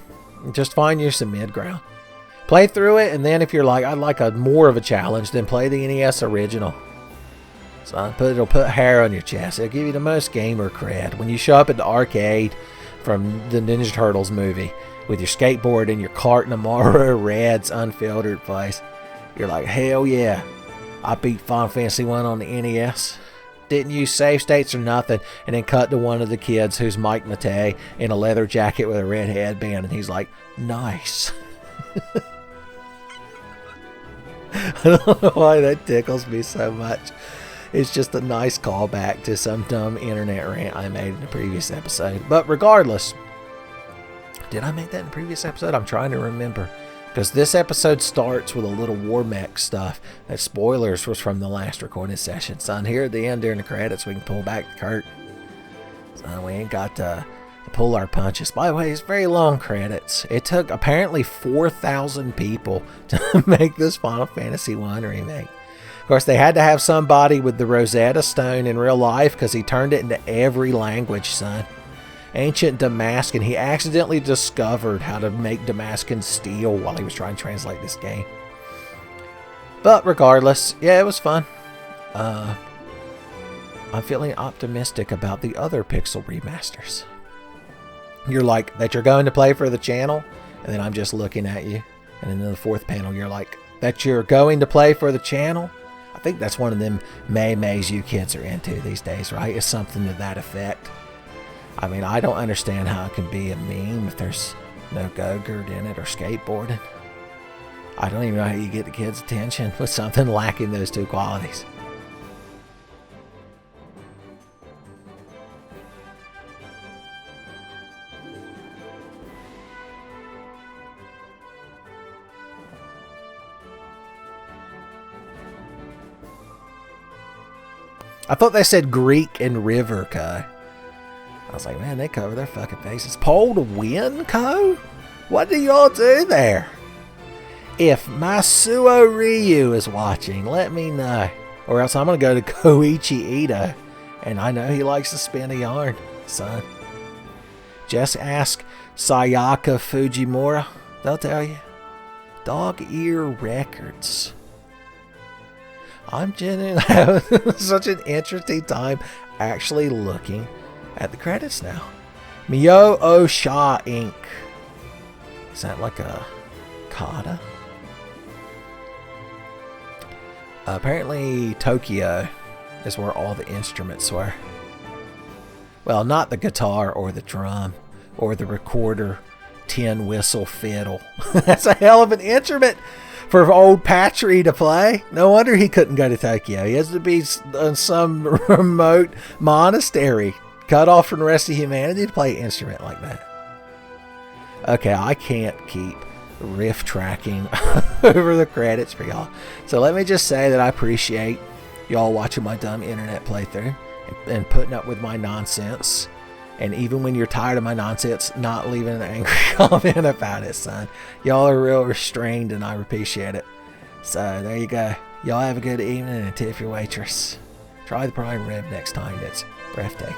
Speaker 2: Just find you some mid-ground. Play through it, and then if you're like, I'd like a more of a challenge, then play the NES original. So it'll put hair on your chest. It'll give you the most gamer cred. When you show up at the arcade from the Ninja Turtles movie with your skateboard and your cart and a Marlboro Red's unfiltered face, you're like, hell yeah, I beat Final Fantasy 1 on the NES. Didn't use save states or nothing. And then cut to one of the kids who's Mike Matei in a leather jacket with a red headband, and he's like, nice. I don't know why that tickles me so much. It's just a nice callback to some dumb internet rant I made in the previous episode. But regardless, did I make that in the previous episode? I'm trying to remember. Because this episode starts with a little War Mech stuff. That spoilers was from the last recording session. Son, here at the end during the credits, we can pull back the curtain. So we ain't got to pull our punches. By the way, it's very long credits. It took apparently 4,000 people to make this Final Fantasy 1 remake. Of course, they had to have somebody with the Rosetta Stone in real life because he turned it into every language, son. Ancient Damascus. He accidentally discovered how to make Damascus steel while he was trying to translate this game. But regardless, yeah, it was fun. I'm feeling optimistic about the other Pixel remasters. You're like, that you're going to play for the channel, and then I'm just looking at you. And then in the fourth panel, you're like, that you're going to play for the channel? I think that's one of them Mays you kids are into these days, right? It's something to that effect. I mean, I don't understand how it can be a meme if there's no go-gurt in it or skateboarding. I don't even know how you get the kids' attention with something lacking those two qualities. I thought they said Greek and River, Co. I was like, man, they cover their fucking faces. Pole to win, Co? What do y'all do there? If Masuo Ryu is watching, let me know. Or else I'm going to go to Koichi Ito. And I know he likes to spin a yarn, son. Just ask Sayaka Fujimura. They'll tell you. Dog Ear Records. I'm genuinely having such an interesting time actually looking at the credits now. Myo Osha Inc. Is that like a kata? Apparently Tokyo is where all the instruments were. Well, not the guitar or the drum or the recorder, tin whistle, fiddle. That's a hell of an instrument for old Patry to play. No wonder he couldn't go to Tokyo. He has to be in some remote monastery, cut off from the rest of humanity to play an instrument like that. Okay, I can't keep riff tracking over the credits for y'all. So let me just say that I appreciate y'all watching my dumb internet playthrough and putting up with my nonsense. And even when you're tired of my nonsense, not leaving an angry comment about it, son. Y'all are real restrained, and I appreciate it. So, there you go. Y'all have a good evening, and tip your waitress. Try the prime rib next time. It's breathtaking.